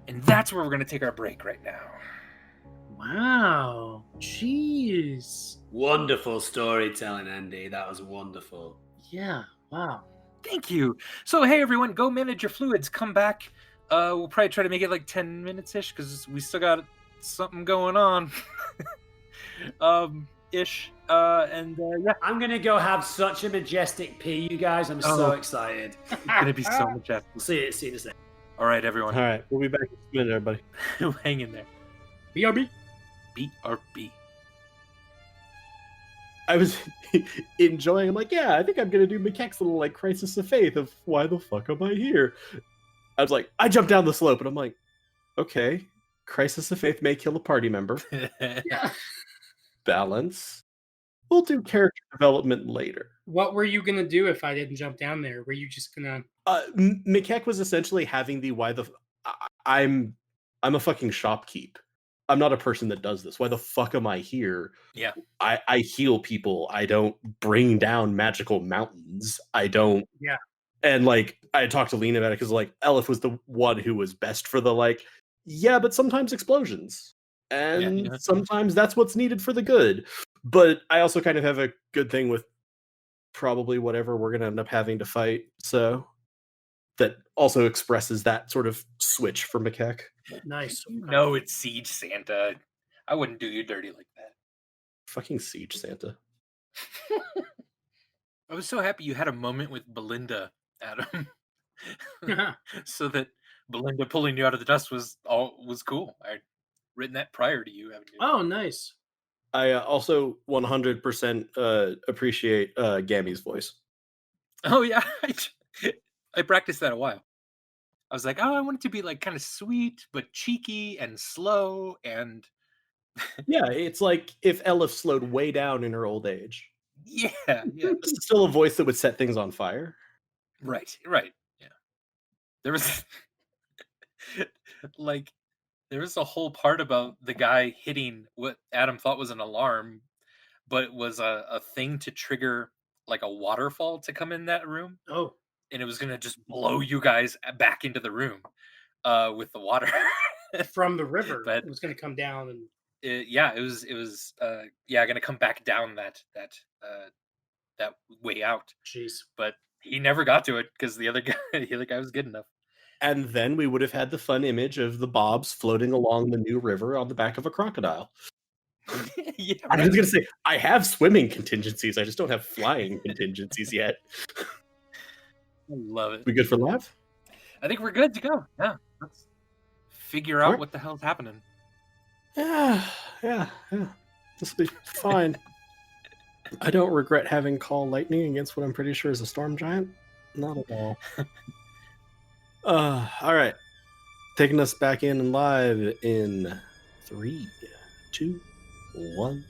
And that's where we're going to take our break right now. Wow. Jeez. Wonderful storytelling, Andy. That was wonderful. Yeah. Wow. Thank you. So, hey, everyone, go manage your fluids. Come back. We'll probably try to make it like 10 minutes-ish because we still got something going on. Ish. Yeah. I'm going to go have such a majestic pee, you guys. I'm so excited. It's going to be so majestic. We'll see you in a second. All right, everyone. All right, we'll be back in a minute, everybody. Hang in there. BRB. BRB. I was enjoying. I'm like, yeah, I think I'm gonna do McKeck's little like crisis of faith of why the fuck am I here? I was like, I jumped down the slope, and I'm like, okay, crisis of faith may kill a party member. Yeah. Balance. We'll do character development later. What were you gonna do if I didn't jump down there? Were you just gonna? McKeck was essentially having the why the I'm a fucking shopkeep. I'm not a person that does this. Why the fuck am I here? Yeah. I heal people. I don't bring down magical mountains. I don't. Yeah. And like I talked to Lena about it because like Elif was the one who was best for the like, yeah, but sometimes explosions. And sometimes that's what's needed for the good. But I also kind of have a good thing with probably whatever we're gonna end up having to fight. So that also expresses that sort of switch for McKeck. Nice. No, it's Siege Santa. I wouldn't do you dirty like that. Fucking Siege Santa. I was so happy you had a moment with Belinda, Adam. So that Belinda pulling you out of the dust was cool. I'd written that prior to you having to. Oh, nice. I also 100% appreciate Gammy's voice. Oh yeah, I practiced that a while. I was like, oh, I want it to be like kind of sweet but cheeky and slow and. Yeah, it's like if Elif slowed way down in her old age. Yeah. This is still a voice that would set things on fire. Right. Yeah. There was like there was a whole part about the guy hitting what Adam thought was an alarm, but it was a thing to trigger like a waterfall to come in that room. Oh. And it was gonna just blow you guys back into the room with the water from the river. But it was gonna come down and it was gonna come back down that way out. Jeez. But he never got to it because the other guy was good enough. And then we would have had the fun image of the Bobs floating along the new river on the back of a crocodile. Yeah, I was gonna say I have swimming contingencies. I just don't have flying contingencies yet. I love it. We good for live? I think we're good to go. Yeah. Let's figure out what the hell's happening. Yeah. This will be fine. I don't regret having call lightning against what I'm pretty sure is a storm giant. Not at all. All right. Taking us back in and live in 3, 2, 1.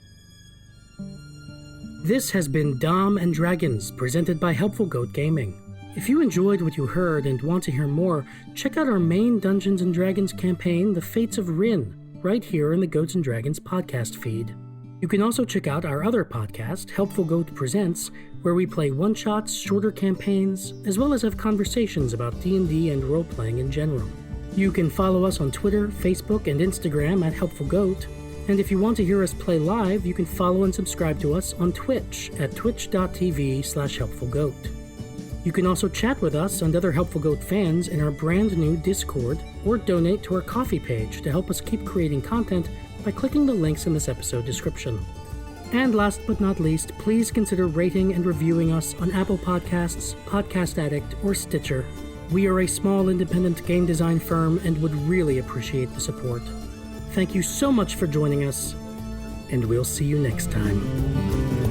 This has been Dom and Dragons, presented by Helpful Goat Gaming. If you enjoyed what you heard and want to hear more, check out our main Dungeons & Dragons campaign, The Fates of Rin, right here in the Goats & Dragons podcast feed. You can also check out our other podcast, Helpful Goat Presents, where we play one-shots, shorter campaigns, as well as have conversations about D&D and role-playing in general. You can follow us on Twitter, Facebook, and Instagram at Helpful Goat. And if you want to hear us play live, you can follow and subscribe to us on Twitch at twitch.tv/helpfulgoat. You can also chat with us and other Helpful Goat fans in our brand new Discord, or donate to our Ko-fi page to help us keep creating content by clicking the links in this episode description. And last but not least, please consider rating and reviewing us on Apple Podcasts, Podcast Addict, or Stitcher. We are a small independent game design firm and would really appreciate the support. Thank you so much for joining us, and we'll see you next time.